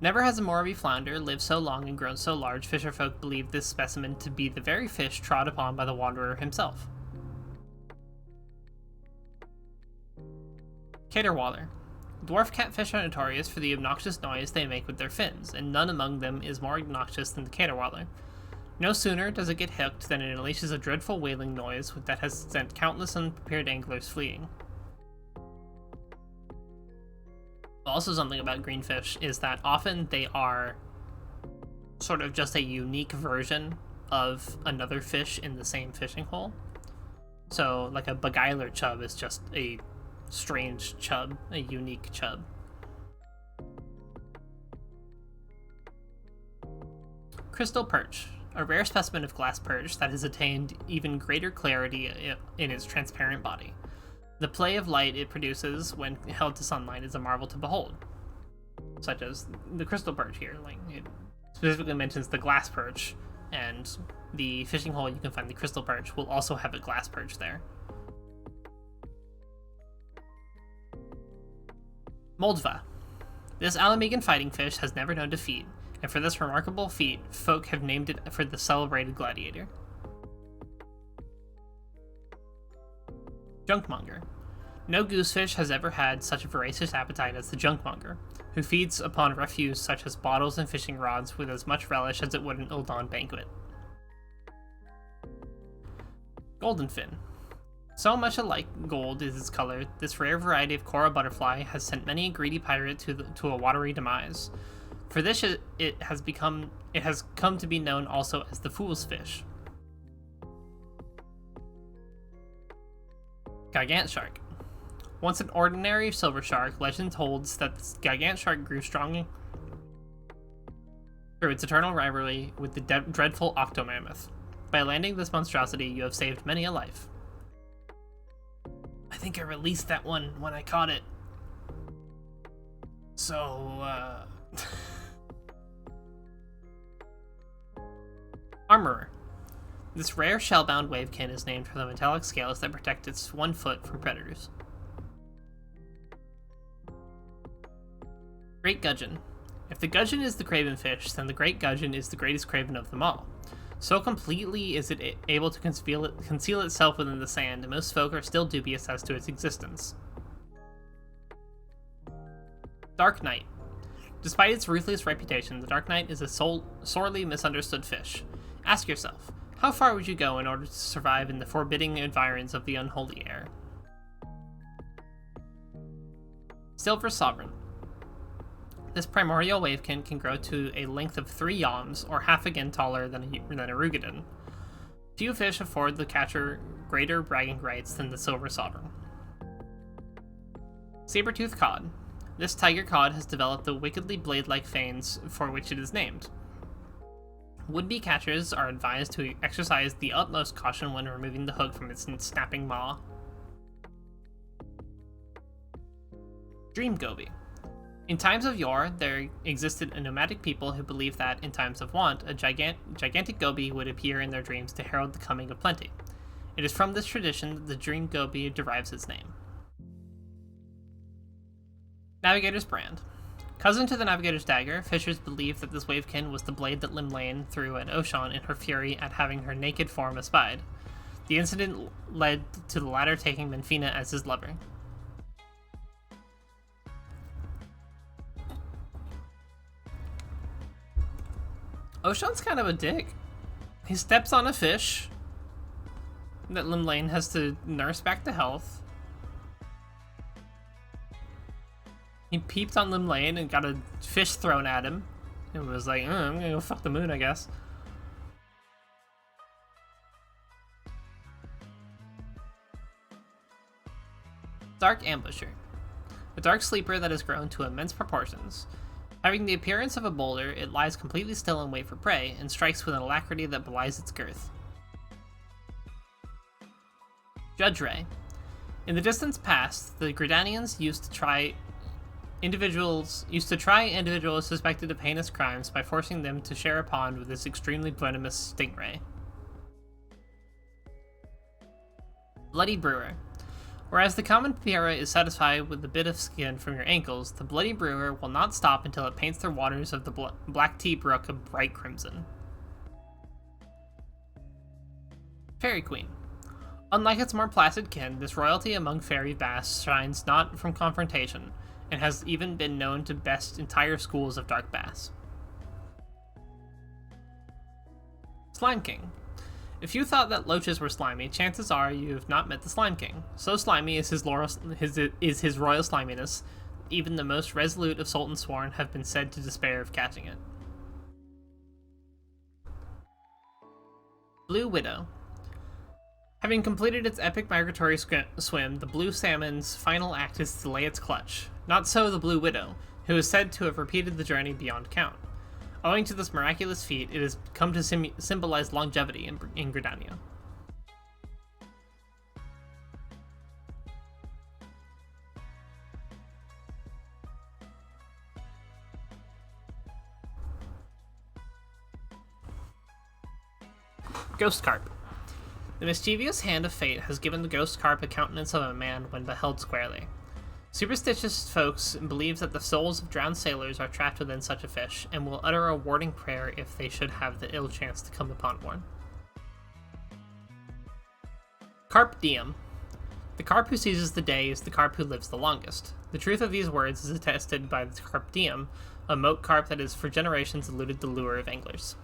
Never has a Moravi flounder lived so long and grown so large, fisherfolk believe this specimen to be the very fish trod upon by the wanderer himself. Caterwaller. Dwarf catfish are notorious for the obnoxious noise they make with their fins, and none among them is more obnoxious than the caterwaller. No sooner does it get hooked than it unleashes a dreadful wailing noise that has sent countless unprepared anglers fleeing. Also, something about greenfish is that often they are sort of just a unique version of another fish in the same fishing hole. So, like a beguiler chub is just a strange chub, a unique chub. Crystal perch, a rare specimen of glass perch that has attained even greater clarity in its transparent body. The play of light it produces when held to sunlight is a marvel to behold, such as the crystal perch here. It specifically mentions the glass perch, and the fishing hole you can find the crystal perch will also have a glass perch there. Moldva. This Alamegan fighting fish has never known defeat, and for this remarkable feat, folk have named it for the celebrated gladiator. Junkmonger. No goosefish has ever had such a voracious appetite as the junkmonger, who feeds upon refuse such as bottles and fishing rods with as much relish as it would an Uldan banquet. Goldenfin. So much alike gold is its color, this rare variety of coral butterfly has sent many a greedy pirate to a watery demise. For this it has come to be known also as the fool's fish. Gigant shark. Once an ordinary silver shark, legend holds that this gigant shark grew strong through its eternal rivalry with the dreadful octomammoth. By landing this monstrosity, you have saved many a life. I think I released that one when I caught it. So, Armorer. This rare shell-bound wavekin is named for the metallic scales that protect its 1 foot from predators. Great Gudgeon. If the gudgeon is the craven fish, then the great gudgeon is the greatest craven of them all. So completely is it able to conceal itself within the sand, most folk are still dubious as to its existence. Dark Knight. Despite its ruthless reputation, the Dark Knight is a sorely misunderstood fish. Ask yourself, how far would you go in order to survive in the forbidding environs of the unholy air? Silver Sovereign. This primordial wavekin can grow to a length of 3 yawns, or half again taller than a Rugadin. Few fish afford the catcher greater bragging rights than the Silver Sovereign. Saber-toothed Cod. This tiger cod has developed the wickedly blade-like fangs for which it is named. Would-be catchers are advised to exercise the utmost caution when removing the hook from its snapping maw. Dream Goby. In times of yore, there existed a nomadic people who believed that, in times of want, a gigantic goby would appear in their dreams to herald the coming of plenty. It is from this tradition that the dream goby derives its name. Navigator's Brand. Cousin to the Navigator's Dagger, fishers believed that this wavekin was the blade that Limlane threw at Ocean in her fury at having her naked form espied. The incident led to the latter taking Menfina as his lover. Ocean's kind of a dick. He steps on a fish that Limlane has to nurse back to health. He peeped on Limlane and got a fish thrown at him. And was like, I'm gonna go fuck the moon, I guess. Dark Ambusher. A dark sleeper that has grown to immense proportions. Having the appearance of a boulder, it lies completely still in wait for prey, and strikes with an alacrity that belies its girth. Judge Ray. In the distance past, the Gridanians used to try individuals suspected of heinous crimes by forcing them to share a pond with this extremely venomous stingray. Bloody Brewer. Whereas the common Piera is satisfied with a bit of skin from your ankles, the Bloody Brewer will not stop until it paints the waters of the Black Tea Brook a bright crimson. Fairy Queen. Unlike its more placid kin, this royalty among fairy bass shines not from confrontation, and has even been known to best entire schools of dark bass. Slime King. If you thought that loaches were slimy, chances are you have not met the Slime King. So slimy is his royal sliminess, even the most resolute of Sultan Sworn have been said to despair of catching it. Blue Widow. Having completed its epic migratory swim, the blue salmon's final act is to lay its clutch. Not so the Blue Widow, who is said to have repeated the journey beyond count. Owing to this miraculous feat, it has come to symbolize longevity in Gridania. Ghost Carp. The mischievous hand of fate has given the ghost carp a countenance of a man when beheld squarely. Superstitious folks believe that the souls of drowned sailors are trapped within such a fish, and will utter a warding prayer if they should have the ill chance to come upon one. Carp Diem. The carp who seizes the day is the carp who lives the longest. The truth of these words is attested by the Carp Diem, a moat carp that has for generations eluded the lure of anglers.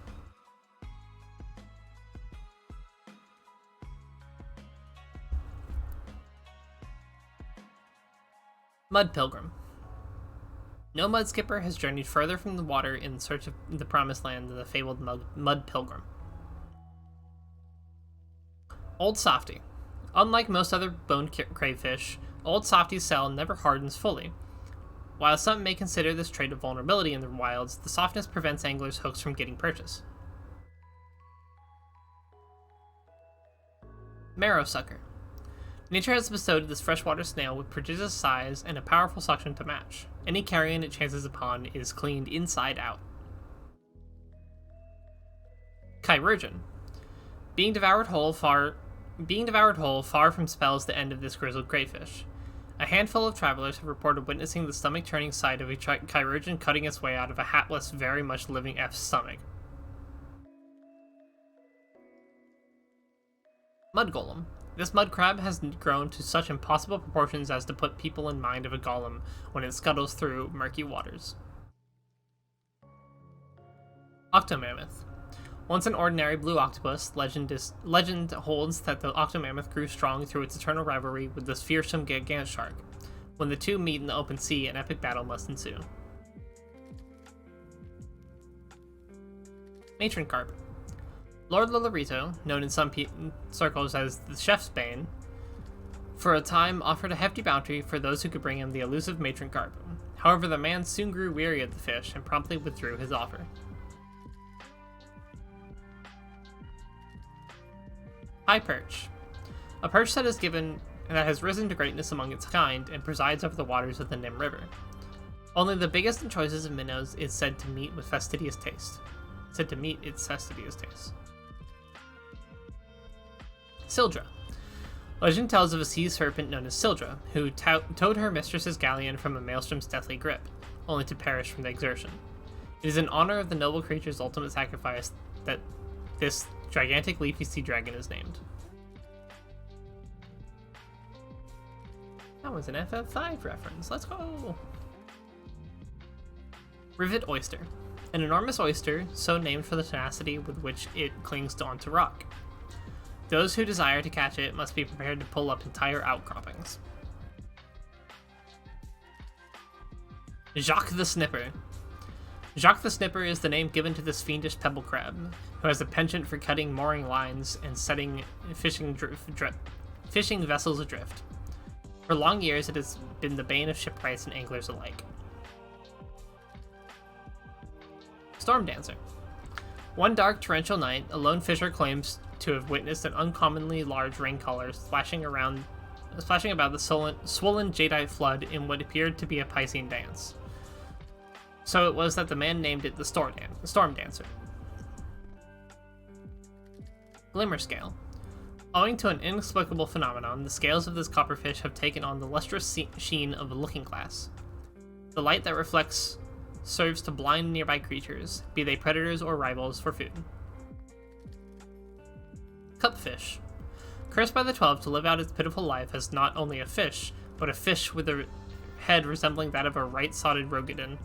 Mud Pilgrim. No mud skipper has journeyed further from the water in search of the promised land than the fabled Mud Pilgrim. Old Softy. Unlike most other bone crayfish, Old Softy's cell never hardens fully. While some may consider this trait a vulnerability in the wilds, the softness prevents anglers' hooks from getting purchase. Marrowsucker. Nature has bestowed this freshwater snail with prodigious size and a powerful suction to match. Any carrion it chances upon is cleaned inside out. Chirurgeon. Being devoured whole, far from spells the end of this grizzled crayfish. A handful of travelers have reported witnessing the stomach-turning sight of a chirurgeon cutting its way out of a hatless, very much living F's stomach. Mud Golem. This mud crab has grown to such impossible proportions as to put people in mind of a golem when it scuttles through murky waters. Octomammoth. Once an ordinary blue octopus, legend holds that the octomammoth grew strong through its eternal rivalry with this fearsome Gargant shark. When the two meet in the open sea, an epic battle must ensue. Matron Carp. Lord Lolorito, known in some circles as the Chef's Bane, for a time offered a hefty bounty for those who could bring him the elusive Matron Carp. However, the man soon grew weary of the fish and promptly withdrew his offer. High Perch. A perch that has risen to greatness among its kind and presides over the waters of the Nim River. Only the biggest and choicest of minnows is said to meet its fastidious taste. Sildra. Legend tells of a sea serpent known as Sildra, who towed her mistress's galleon from a maelstrom's deathly grip, only to perish from the exertion. It is in honor of the noble creature's ultimate sacrifice that this gigantic leafy sea dragon is named. That was an FF5 reference. Let's go! Rivet Oyster. An enormous oyster, so named for the tenacity with which it clings onto rock. Those who desire to catch it must be prepared to pull up entire outcroppings. Jacques the Snipper. Jacques the Snipper is the name given to this fiendish pebble crab, who has a penchant for cutting mooring lines and setting fishing vessels adrift. For long years, it has been the bane of shipwrights and anglers alike. Storm Dancer. One dark torrential night, a lone fisher claims to have witnessed an uncommonly large rain color splashing about the swollen jadeite flood in what appeared to be a Piscean dance. So it was that the man named it the Storm Dancer. Glimmer Scale. Owing to an inexplicable phenomenon, the scales of this copperfish have taken on the lustrous sheen of a looking glass. The light that reflects serves to blind nearby creatures, be they predators or rivals, for food. Cupfish. Cursed by the 12 to live out its pitiful life as not only a fish, but a fish with a head resembling that of a right-sided Rogadin.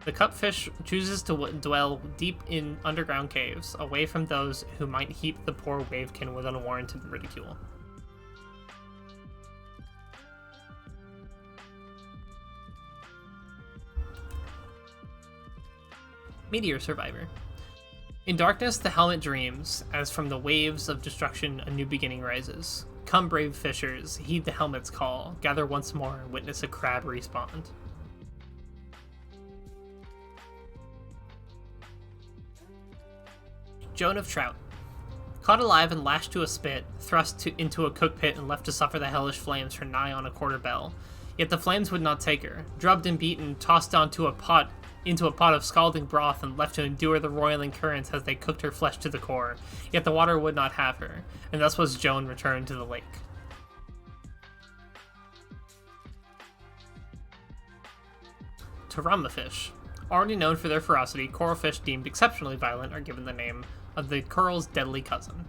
The cupfish chooses to dwell deep in underground caves, away from those who might heap the poor wavekin with unwarranted ridicule. Meteor Survivor. In darkness the helmet dreams, as from the waves of destruction a new beginning rises. Come, brave fishers, heed the helmet's call, gather once more and witness a crab respawn. Joan of Trout. Caught alive and lashed to a spit, thrust into a cook pit and left to suffer the hellish flames for nigh on a quarter bell. Yet the flames would not take her. Drubbed and beaten, tossed into a pot of scalding broth and left to endure the roiling currents as they cooked her flesh to the core. Yet the water would not have her, and thus was Joan returned to the lake. Tarama fish. Already known for their ferocity, coral fish deemed exceptionally violent are given the name of the coral's deadly cousin.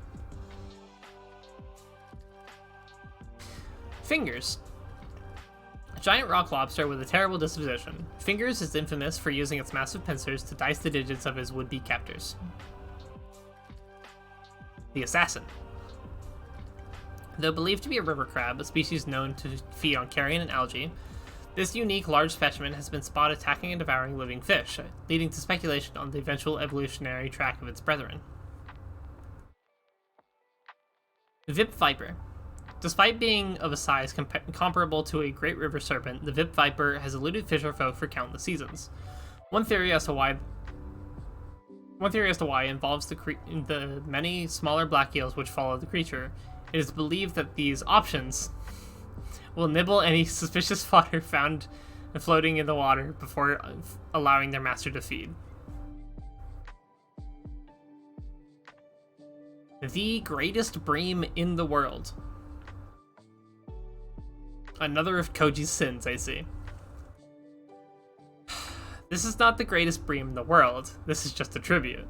Fingers. A giant rock lobster with a terrible disposition. Fingers is infamous for using its massive pincers to dice the digits of his would-be captors. The Assassin. Though believed to be a river crab, a species known to feed on carrion and algae, this unique large specimen has been spotted attacking and devouring living fish, leading to speculation on the eventual evolutionary track of its brethren. Vip Viper. Despite being of a size comparable to a great river serpent, the Vip Viper has eluded fisherfolk for countless seasons. One theory as to why involves the many smaller black eels which follow the creature. It is believed that these options will nibble any suspicious fodder found floating in the water before allowing their master to feed. The greatest bream in the world. Another of Koji's sins, I see. This is not the greatest bream in the world. This is just a tribute.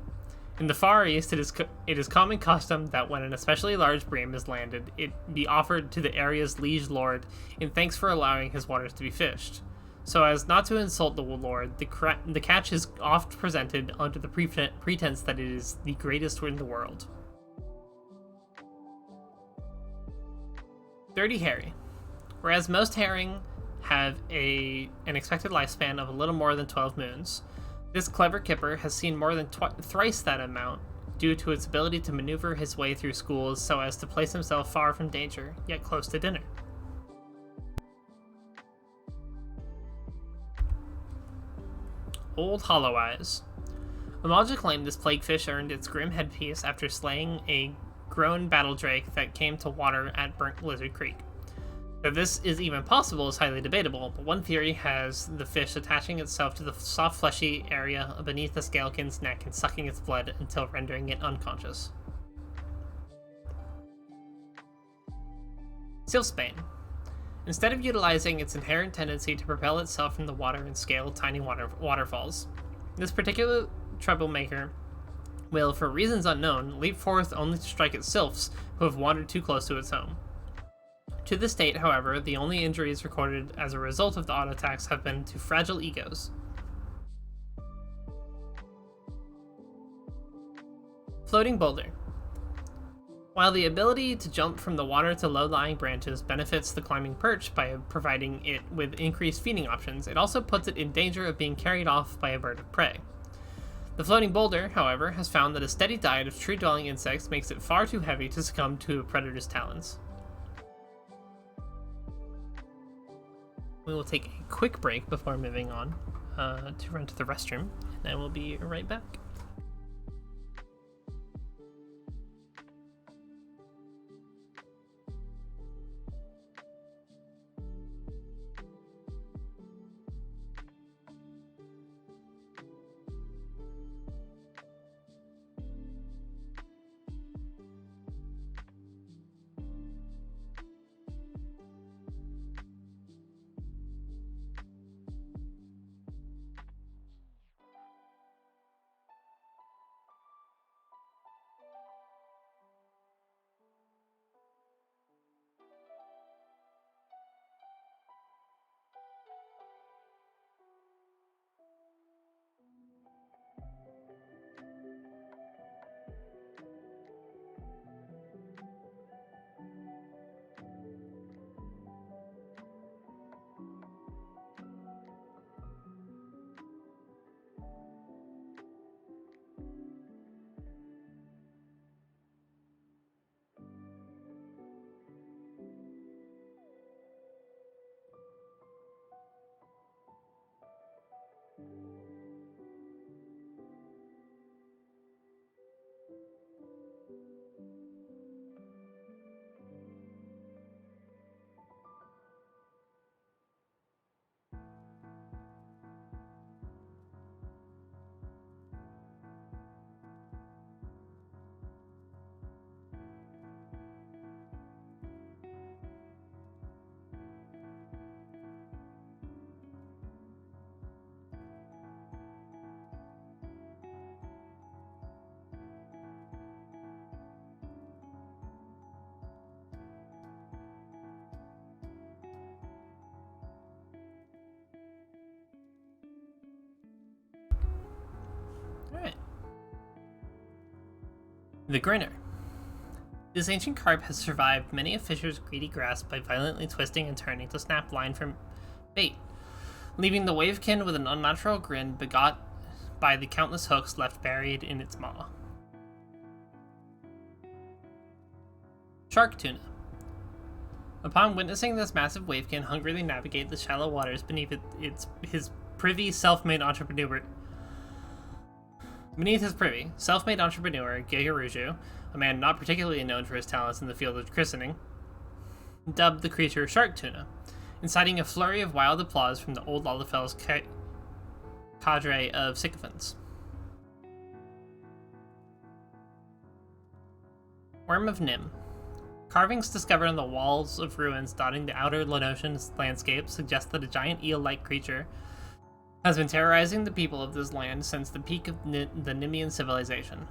In the Far East, it is common custom that when an especially large bream is landed, it be offered to the area's liege lord in thanks for allowing his waters to be fished. So as not to insult the lord, the catch is oft presented under the pretense that it is the greatest in the world. Dirty Harry. Whereas most herring have an expected lifespan of a little more than 12 moons, this clever kipper has seen more than thrice that amount due to its ability to maneuver his way through schools so as to place himself far from danger, yet close to dinner. Old Hollow Eyes. Amalja claimed this plaguefish earned its grim headpiece after slaying a grown battle drake that came to water at Burnt Lizard Creek. That this is even possible is highly debatable, but one theory has the fish attaching itself to the soft fleshy area beneath the scalekin's neck and sucking its blood until rendering it unconscious. Silfsbane. Instead of utilizing its inherent tendency to propel itself from the water and scale tiny waterfalls, this particular troublemaker will, for reasons unknown, leap forth only to strike at sylphs who have wandered too close to its home. To this date, however, the only injuries recorded as a result of the auto attacks have been to fragile egos. Floating Boulder. While the ability to jump from the water to low-lying branches benefits the climbing perch by providing it with increased feeding options, it also puts it in danger of being carried off by a bird of prey. The floating boulder, however, has found that a steady diet of tree-dwelling insects makes it far too heavy to succumb to a predator's talons. We will take a quick break before moving on to run to the restroom, and then we'll be right back. Alright. The Grinner. This ancient carp has survived many a fisher's greedy grasp by violently twisting and turning to snap line from bait, leaving the wavekin with an unnatural grin begot by the countless hooks left buried in its maw. Shark Tuna. Upon witnessing this massive wavekin hungrily navigate the shallow waters beneath his privy self-made entrepreneur, Gigaruju, a man not particularly known for his talents in the field of christening, dubbed the creature Shark Tuna, inciting a flurry of wild applause from the old Lalafell's cadre of sycophants. Worm of Nim. Carvings discovered on the walls of ruins dotting the outer Lenosian landscape suggest that a giant eel-like creature has been terrorizing the people of this land since the peak of the Nemean civilization.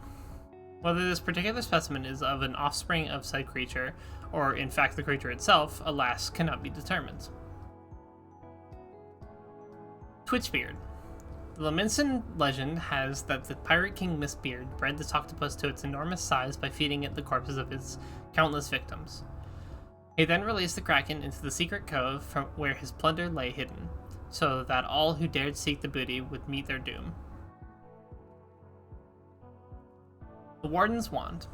Whether this particular specimen is of an offspring of said creature, or in fact the creature itself, alas, cannot be determined. Twitchbeard. The Laminson legend has that the pirate king Mistbeard bred this octopus to its enormous size by feeding it the corpses of his countless victims. He then released the kraken into the secret cove from where his plunder lay hidden, so that all who dared seek the booty would meet their doom. The Warden's Wand.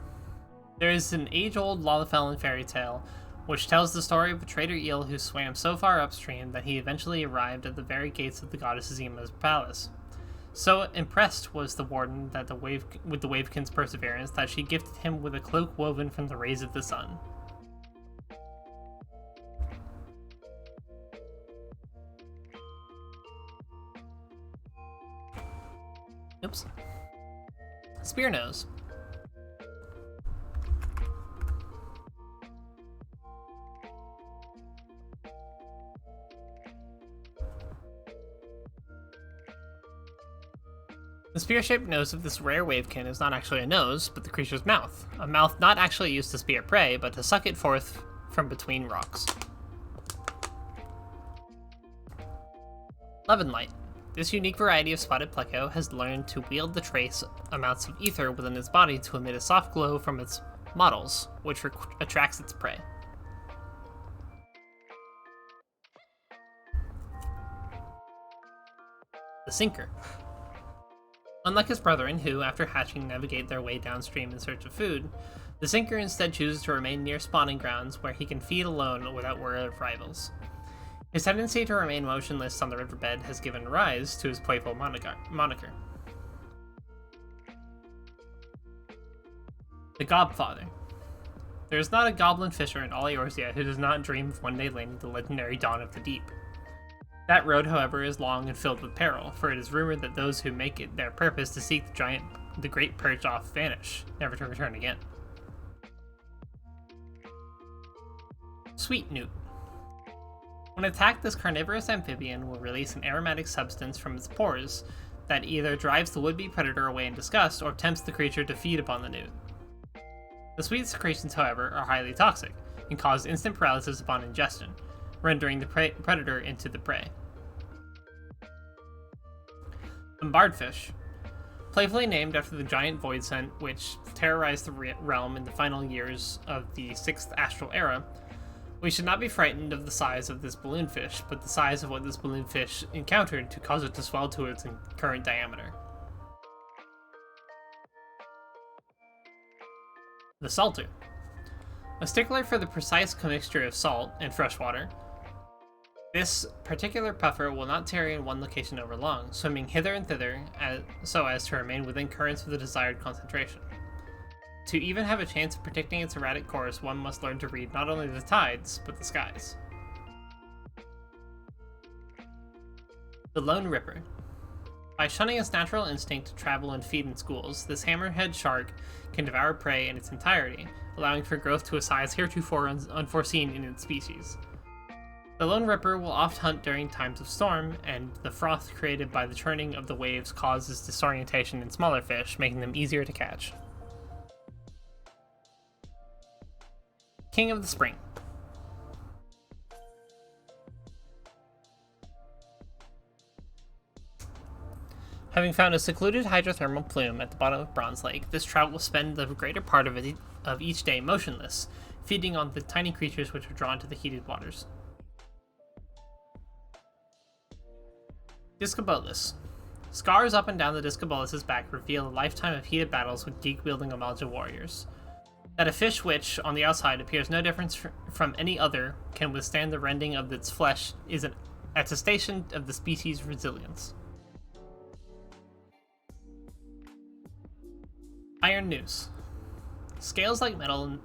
There is an age-old Lalafellan fairy tale which tells the story of a trader eel who swam so far upstream that he eventually arrived at the very gates of the goddess Zima's palace. So impressed was the warden with the Wavekin's perseverance that she gifted him with a cloak woven from the rays of the sun. Oops. Spearnose. The spear-shaped nose of this rare wavekin is not actually a nose, but the creature's mouth. A mouth not actually used to spear prey, but to suck it forth from between rocks. Leavenlight. This unique variety of spotted pleco has learned to wield the trace amounts of ether within its body to emit a soft glow from its mottles, which attracts its prey. The Sinker. Unlike his brethren, who, after hatching, navigate their way downstream in search of food, the Sinker instead chooses to remain near spawning grounds where he can feed alone without worry of rivals. His tendency to remain motionless on the riverbed has given rise to his playful moniker. The Gobfather. There is not a goblin fisher in all Eorzea who does not dream of one day landing the legendary Dawn of the Deep. That road, however, is long and filled with peril, for it is rumored that those who make it their purpose to seek the great perch off vanish, never to return again. Sweet Newt. When attacked, this carnivorous amphibian will release an aromatic substance from its pores that either drives the would-be predator away in disgust or tempts the creature to feed upon the newt. The sweet secretions, however, are highly toxic and cause instant paralysis upon ingestion, rendering the predator into the prey. Bombardfish. Playfully named after the giant void scent which terrorized the realm in the final years of the 6th Astral Era, we should not be frightened of the size of this balloonfish, but the size of what this balloonfish encountered to cause it to swell to its current diameter. The Salter. A stickler for the precise commixture of salt and freshwater, this particular puffer will not tarry in one location over long, swimming hither and thither so as to remain within currents with the desired concentration. To even have a chance of predicting its erratic course, one must learn to read not only the tides, but the skies. The Lone Ripper. By shunning its natural instinct to travel and feed in schools, this hammerhead shark can devour prey in its entirety, allowing for growth to a size heretofore unforeseen in its species. The Lone Ripper will oft hunt during times of storm, and the froth created by the churning of the waves causes disorientation in smaller fish, making them easier to catch. King of the Spring. Having found a secluded hydrothermal plume at the bottom of Bronze Lake, this trout will spend the greater part of each day motionless, feeding on the tiny creatures which are drawn to the heated waters. Discobolus. Scars up and down the Discobolus's back reveal a lifetime of heated battles with geek-wielding Amalja warriors. That a fish which, on the outside, appears no different from any other, can withstand the rending of its flesh is an attestation of the species' resilience. Iron Noose. Scales like metal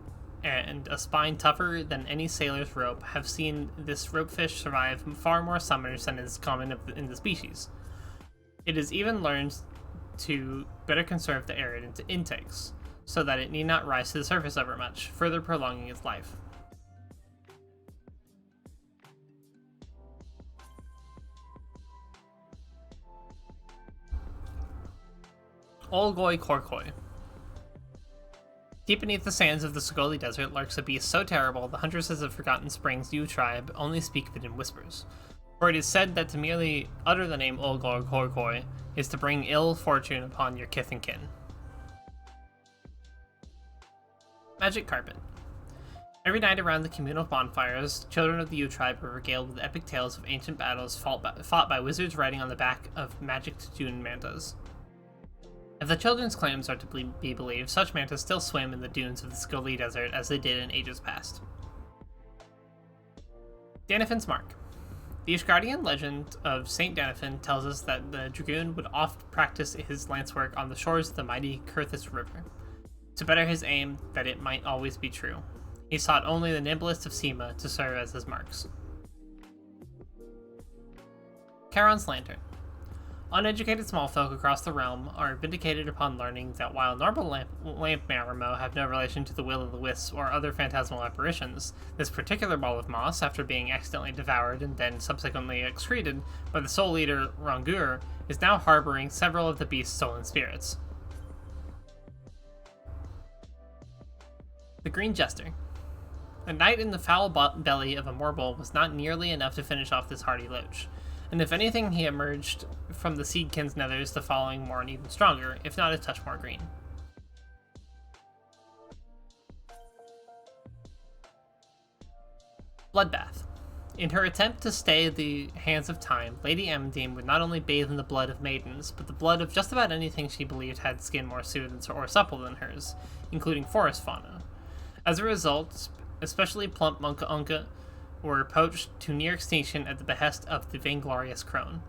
and a spine tougher than any sailor's rope have seen this ropefish survive far more summers than is common in the species. It has even learned to better conserve the air it intakes, so that it need not rise to the surface overmuch, further prolonging its life. Olgoi Korkoi. Deep beneath the sands of the Sogoli Desert lurks a beast so terrible the huntresses of Forgotten Springs Yu tribe only speak of it in whispers. For it is said that to merely utter the name Olgor Korkoi is to bring ill fortune upon your kith and kin. Magic Carpet. Every night around the communal bonfires, children of the Yu tribe are regaled with epic tales of ancient battles fought by wizards riding on the back of magicked dune mantas. If the children's claims are to be believed, such mantas still swim in the dunes of the Sogoli Desert as they did in ages past. Danafin's Mark. The Ishgardian legend of Saint Danafin tells us that the dragoon would oft practice his lance work on the shores of the mighty Kurthis River. To better his aim that it might always be true, he sought only the nimblest of Sema to serve as his marks. Charon's Lantern. Uneducated smallfolk across the realm are vindicated upon learning that while normal lamp marimo have no relation to the will-o'-the-wisp or other phantasmal apparitions, this particular ball of moss, after being accidentally devoured and then subsequently excreted by the soul eater Rangur, is now harboring several of the beast's stolen spirits. The Green Jester. A night in the foul belly of a morble was not nearly enough to finish off this hardy loach, and if anything he emerged from the Seedkin's nethers the following morn even stronger, if not a touch more green. Bloodbath. In her attempt to stay the hands of time, Lady Amandine would not only bathe in the blood of maidens, but the blood of just about anything she believed had skin more smooth or supple than hers, including forest fauna. As a result, especially plump Munka Unka were poached to near extinction at the behest of the vainglorious crone.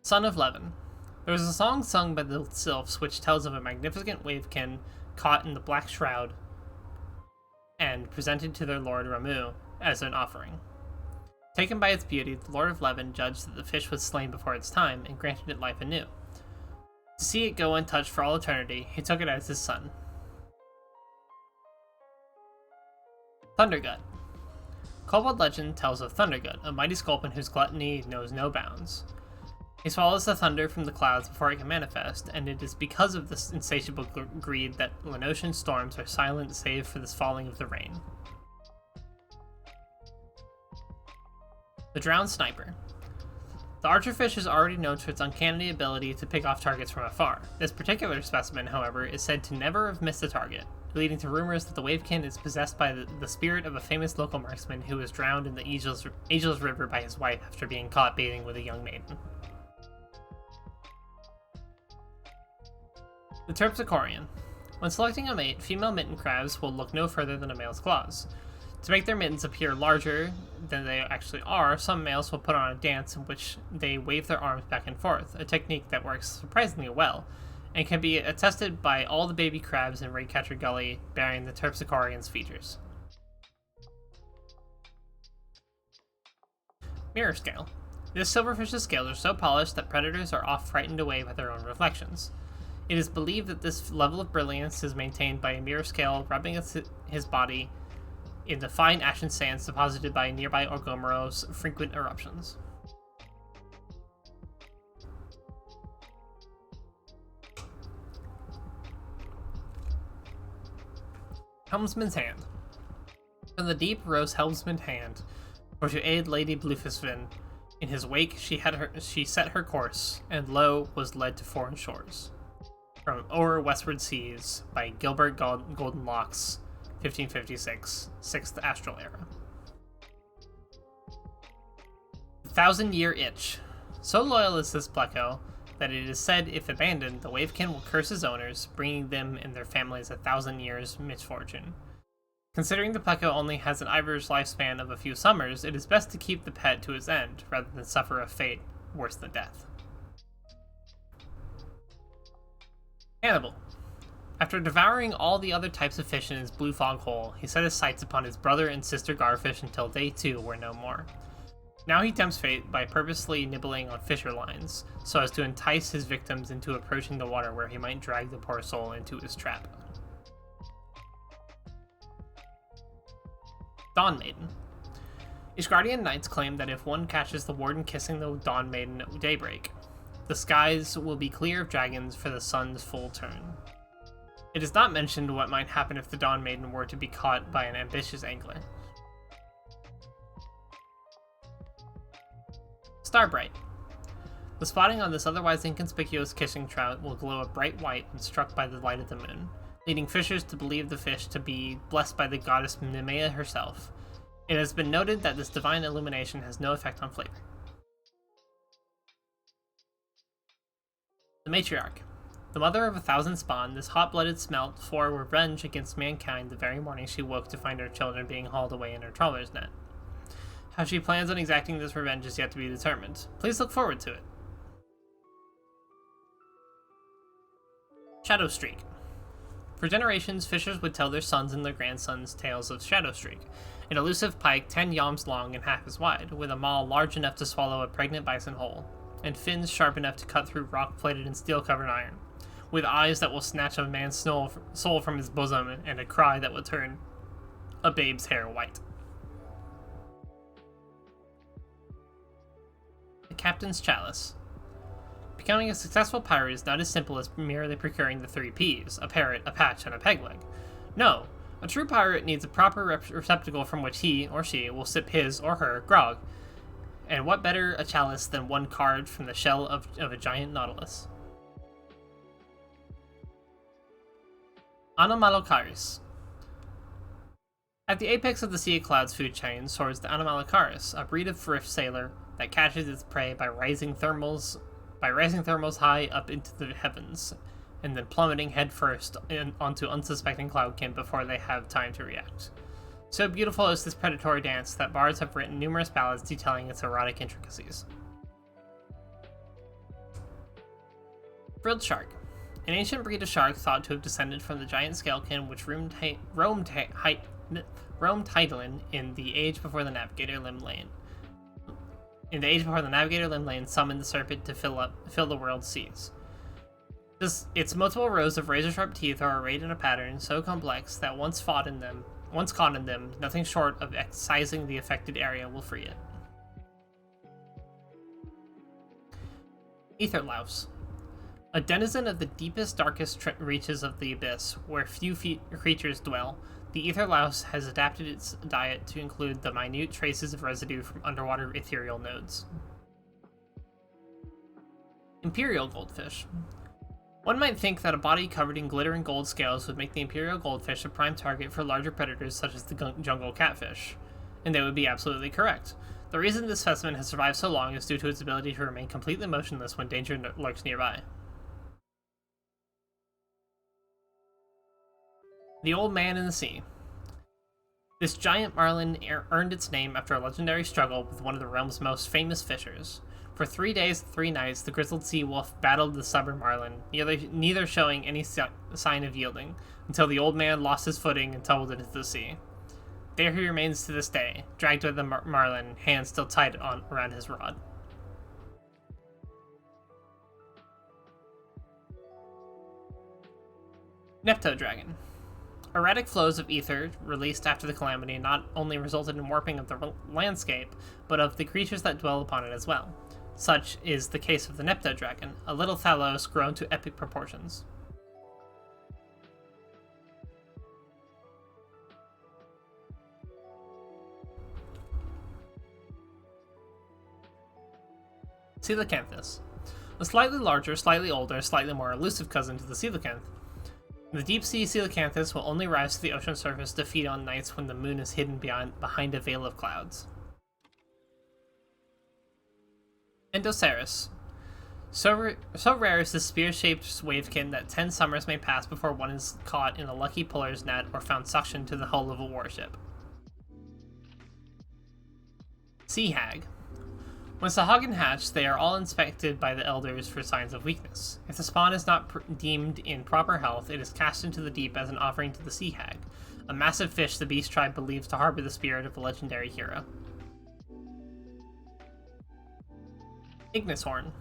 Son of Levin. There is a song sung by the sylphs which tells of a magnificent wavekin caught in the black shroud and presented to their lord Ramu as an offering. Taken by its beauty, the Lord of Levin judged that the fish was slain before its time and granted it life anew. To see it go untouched for all eternity, he took it as his son. Thundergut. Kobold legend tells of Thundergut, a mighty sculpin whose gluttony knows no bounds. He swallows the thunder from the clouds before it can manifest, and it is because of this insatiable greed that Lenosian storms are silent save for this falling of the rain. The Drowned Sniper. The archerfish is already known for its uncanny ability to pick off targets from afar. This particular specimen, however, is said to never have missed a target, leading to rumors that the wavekin is possessed by the spirit of a famous local marksman who was drowned in the Aegis River by his wife after being caught bathing with a young maiden. The Terpsichorean. When selecting a mate, female mitten crabs will look no further than a male's claws. To make their mittens appear larger than they actually are, some males will put on a dance in which they wave their arms back and forth, a technique that works surprisingly well, and can be attested by all the baby crabs in Raidcatcher Gully bearing the Terpsichorean's features. Mirror Scale. This silverfish's scales are so polished that predators are oft frightened away by their own reflections. It is believed that this level of brilliance is maintained by a mirror scale rubbing his body in the fine ashen sands deposited by nearby Orgomero's frequent eruptions. Helmsman's Hand. From the deep rose Helmsman's hand, for to aid Lady Blufisvin. In his wake she set her course, and lo, was led to foreign shores. From o'er westward seas, by Gilbert Goldenlocks, 1556, 6th Astral Era. The 1,000-Year Itch. So loyal is this pleco that it is said if abandoned, the wavekin will curse his owners, bringing them and their families 1,000 years misfortune. Considering the pleco only has an average lifespan of a few summers, it is best to keep the pet to its end, rather than suffer a fate worse than death. Hannibal. After devouring all the other types of fish in his blue fog hole, he set his sights upon his brother and sister garfish until they too were no more. Now he tempts fate by purposely nibbling on fisher lines, so as to entice his victims into approaching the water where he might drag the poor soul into his trap. Dawn Maiden. Ishgardian knights claim that if one catches the warden kissing the Dawn Maiden at daybreak, the skies will be clear of dragons for the sun's full turn. It is not mentioned what might happen if the Dawn Maiden were to be caught by an ambitious angler. Starbright. The spotting on this otherwise inconspicuous kissing trout will glow a bright white when struck by the light of the moon, leading fishers to believe the fish to be blessed by the goddess Nemea herself. It has been noted that this divine illumination has no effect on flavor. The Matriarch. The mother of 1,000 spawn, this hot-blooded smelt for revenge against mankind the very morning she woke to find her children being hauled away in her trawler's net. How she plans on exacting this revenge is yet to be determined. Please look forward to it. Shadowstreak. For generations, fishers would tell their sons and their grandsons tales of Shadowstreak, an elusive pike 10 yalms long and half as wide, with a maw large enough to swallow a pregnant bison whole, and fins sharp enough to cut through rock-plated and steel-covered iron, with eyes that will snatch a man's soul from his bosom and a cry that will turn a babe's hair white. The Captain's Chalice. Becoming a successful pirate is not as simple as merely procuring the 3 Ps, a parrot, a patch, and a peg leg. No, a true pirate needs a proper receptacle from which he, or she, will sip his, or her, grog. And what better a chalice than one carved from the shell of a giant nautilus? Anomalocaris. At the apex of the Sea of Clouds food chain soars the Anomalocaris, a breed of thrift sailor that catches its prey by raising thermals high up into the heavens, and then plummeting headfirst onto unsuspecting cloudkin before they have time to react. So beautiful is this predatory dance that bards have written numerous ballads detailing its erotic intricacies. Frilled Shark. An ancient breed of shark thought to have descended from the giant scalekin which roamed Hydaelyn in the age before the Navigator Limlane. Summoned the serpent to fill the world's seas. Its multiple rows of razor-sharp teeth are arrayed in a pattern so complex that once caught in them, nothing short of excising the affected area will free it. Aetherlouse. A denizen of the deepest, darkest reaches of the abyss, where few creatures dwell, the Aetherlouse has adapted its diet to include the minute traces of residue from underwater ethereal nodes. Imperial Goldfish. One might think that a body covered in glittering gold scales would make the imperial goldfish a prime target for larger predators such as the jungle catfish, and they would be absolutely correct. The reason this specimen has survived so long is due to its ability to remain completely motionless when danger lurks nearby. The Old Man in the Sea. This giant marlin earned its name after a legendary struggle with one of the realm's most famous fishers. For 3 days and 3 nights, the grizzled sea wolf battled the stubborn marlin, neither showing any sign of yielding, until the old man lost his footing and tumbled into the sea. There he remains to this day, dragged by the marlin, hands still tight around his rod. Neptodragon. Erratic flows of ether, released after the calamity, not only resulted in warping of the landscape, but of the creatures that dwell upon it as well. Such is the case of the Neptodragon, a little Thalos grown to epic proportions. Coelacanthus. A slightly larger, slightly older, slightly more elusive cousin to the coelacanth. The deep-sea coelacanthus will only rise to the ocean surface to feed on nights when the moon is hidden behind a veil of clouds. Endoceras. So rare is this spear-shaped wavekin that 10 summers may pass before one is caught in a lucky puller's net or found suction to the hull of a warship. Sea Hag. When Sahagin hatch, they are all inspected by the elders for signs of weakness. If the spawn is not deemed in proper health, it is cast into the deep as an offering to the Sea Hag, a massive fish the beast tribe believes to harbor the spirit of a legendary hero. Ignis horn.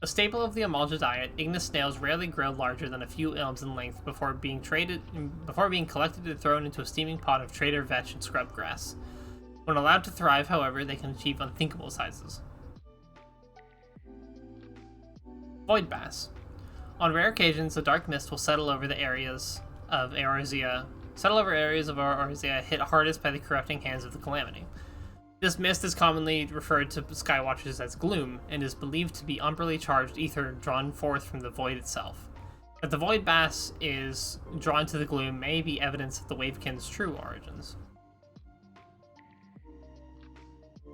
A staple of the Amalja diet, Ignis snails rarely grow larger than a few elms in length before being collected and thrown into a steaming pot of trader vetch and scrub grass. When allowed to thrive, however, they can achieve unthinkable sizes. Void bass. On rare occasions, a dark mist will settle over areas of Eorzea, hit hardest by the corrupting hands of the Calamity. This mist is commonly referred to skywatchers as gloom, and is believed to be umbrally charged ether drawn forth from the void itself. That the void bass is drawn to the gloom may be evidence of the Wavekin's true origins.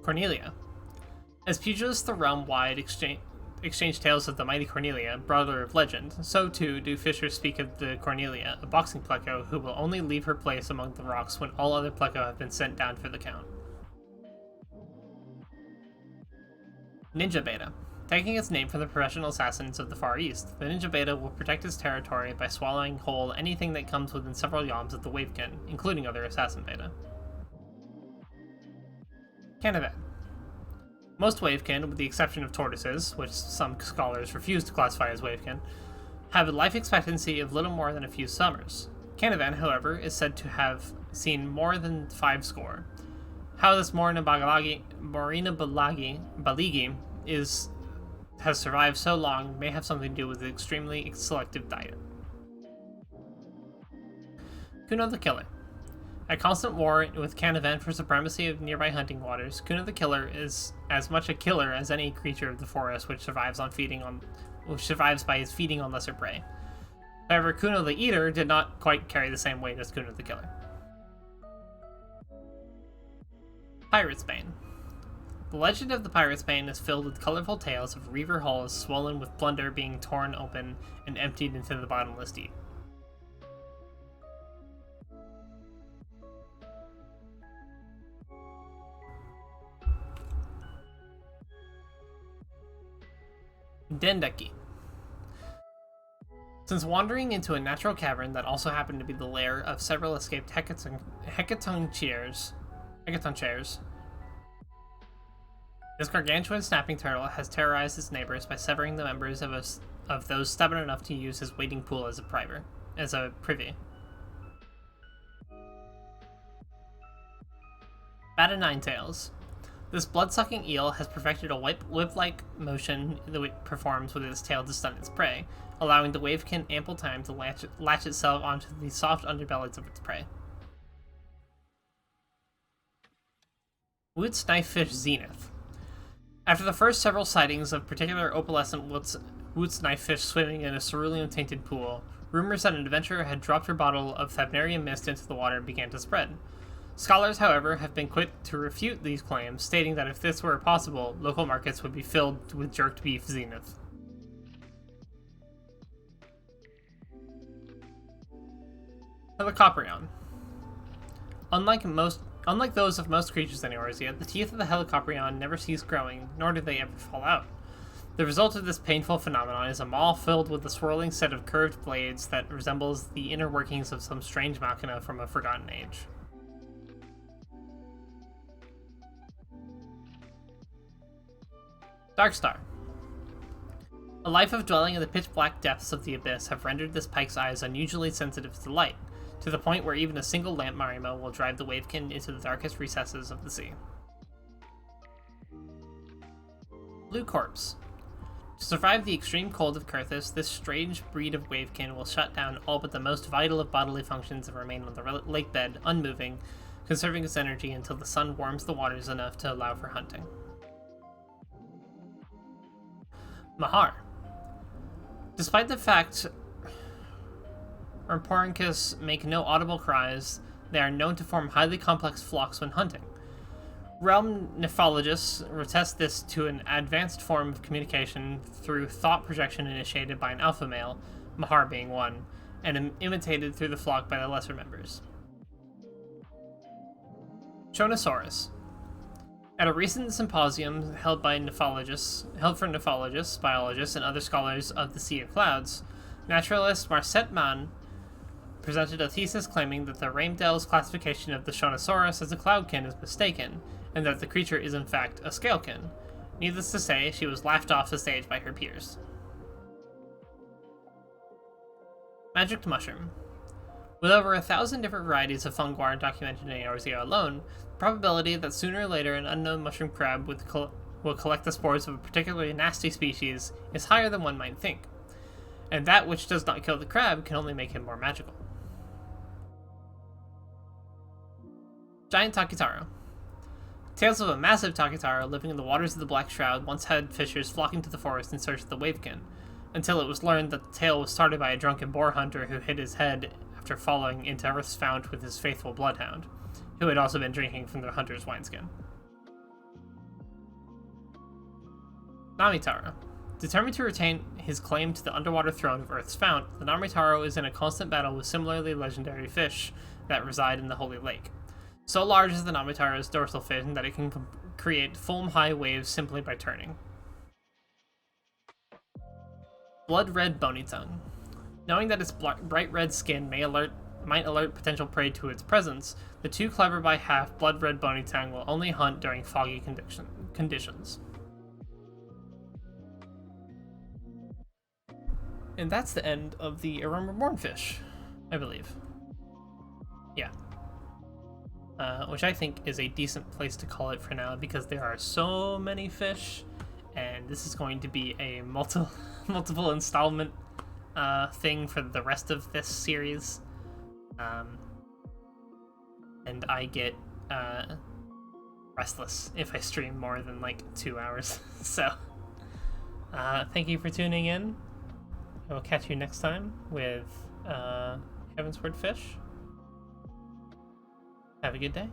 Cornelia. As pugilists the realm-wide exchange tales of the mighty Cornelia, brother of legend, so too do fishers speak of the Cornelia, a boxing pleco who will only leave her place among the rocks when all other pleco have been sent down for the count. Ninja Beta. Taking its name from the professional assassins of the Far East, the Ninja Beta will protect its territory by swallowing whole anything that comes within several yalms of the Wavekin, including other assassin Beta. Canavan. Most Wavekin, with the exception of tortoises, which some scholars refuse to classify as Wavekin, have a life expectancy of little more than a few summers. Canavan, however, is said to have seen more than 5 score. How this Morina Baligi has survived so long may have something to do with its extremely selective diet. Kuno the Killer. At constant war with Canavan for supremacy of nearby hunting waters, Kuno the Killer is as much a killer as any creature of the forest which survives by his feeding on lesser prey. However, Kuno the Eater did not quite carry the same weight as Kuno the Killer. Pirate's Bane. The legend of the Pirate's Bane is filled with colorful tales of reaver hulls swollen with plunder being torn open and emptied into the bottomless deep. Dendeki. Since wandering into a natural cavern that also happened to be the lair of several escaped hecaton chairs, this gargantuan snapping turtle has terrorized its neighbors by severing the members of those stubborn enough to use his wading pool as a privy. Bata Ninetails. This blood-sucking eel has perfected a whip-like motion that it performs with its tail to stun its prey, allowing the Wavekin ample time to latch itself onto the soft underbellies of its prey. Woot's Knifefish Zenith. After the first several sightings of particular opalescent Woot's knifefish swimming in a cerulean-tainted pool, rumors that an adventurer had dropped her bottle of Thabnerian mist into the water began to spread. Scholars, however, have been quick to refute these claims, stating that if this were possible, local markets would be filled with jerked beef zenith. Helicoprion. Unlike those of most creatures in Eorzea, the teeth of the Helicoprion never cease growing, nor do they ever fall out. The result of this painful phenomenon is a maw filled with a swirling set of curved blades that resembles the inner workings of some strange machina from a forgotten age. Darkstar. A life of dwelling in the pitch-black depths of the abyss have rendered this pike's eyes unusually sensitive to light, to the point where even a single lamp marimo will drive the Wavekin into the darkest recesses of the sea. Blue Corpse. To survive the extreme cold of Kurthis, this strange breed of Wavekin will shut down all but the most vital of bodily functions and remain on the lake bed, unmoving, conserving its energy until the sun warms the waters enough to allow for hunting. Mahar. Despite the fact Orporhynchus make no audible cries, they are known to form highly complex flocks when hunting. Realm nephrologists attest this to an advanced form of communication through thought projection initiated by an alpha male, Mahar being one, and imitated through the flock by the lesser members. Chonosaurus. At a recent symposium held for nephrologists, biologists, and other scholars of the Sea of Clouds, naturalist Marcet Mann presented a thesis claiming that the Reimdel's classification of the Chonosaurus as a cloudkin is mistaken, and that the creature is in fact a scalekin. Needless to say, she was laughed off the stage by her peers. Magic mushroom. With over 1,000 different varieties of fungi documented in Eorzea alone, the probability that sooner or later an unknown mushroom crab will collect the spores of a particularly nasty species is higher than one might think, and that which does not kill the crab can only make him more magical. Giant Takitaro. Tales of a massive Takitaro living in the waters of the Black Shroud once had fishers flocking to the forest in search of the wavekin, until it was learned that the tale was started by a drunken boar hunter who hit his head after falling into Earth's fount with his faithful bloodhound, who had also been drinking from the hunter's wineskin. Namitaro. Determined to retain his claim to the underwater throne of Earth's fount, the Namitaro is in a constant battle with similarly legendary fish that reside in the Holy Lake. So large is the Namitaro's dorsal fin that it can create foam-high waves simply by turning. Blood-red bony tongue. Knowing that its bright red skin might alert potential prey to its presence, the too clever by half blood-red bony tongue will only hunt during foggy conditions. And that's the end of the Aroma Mornfish, I believe. Yeah. Which I think is a decent place to call it for now, because there are so many fish, and this is going to be a multiple installment thing for the rest of this series. And I get restless if I stream more than like 2 hours. So thank you for tuning in. I will catch you next time with Heavensward Fish. Have a good day.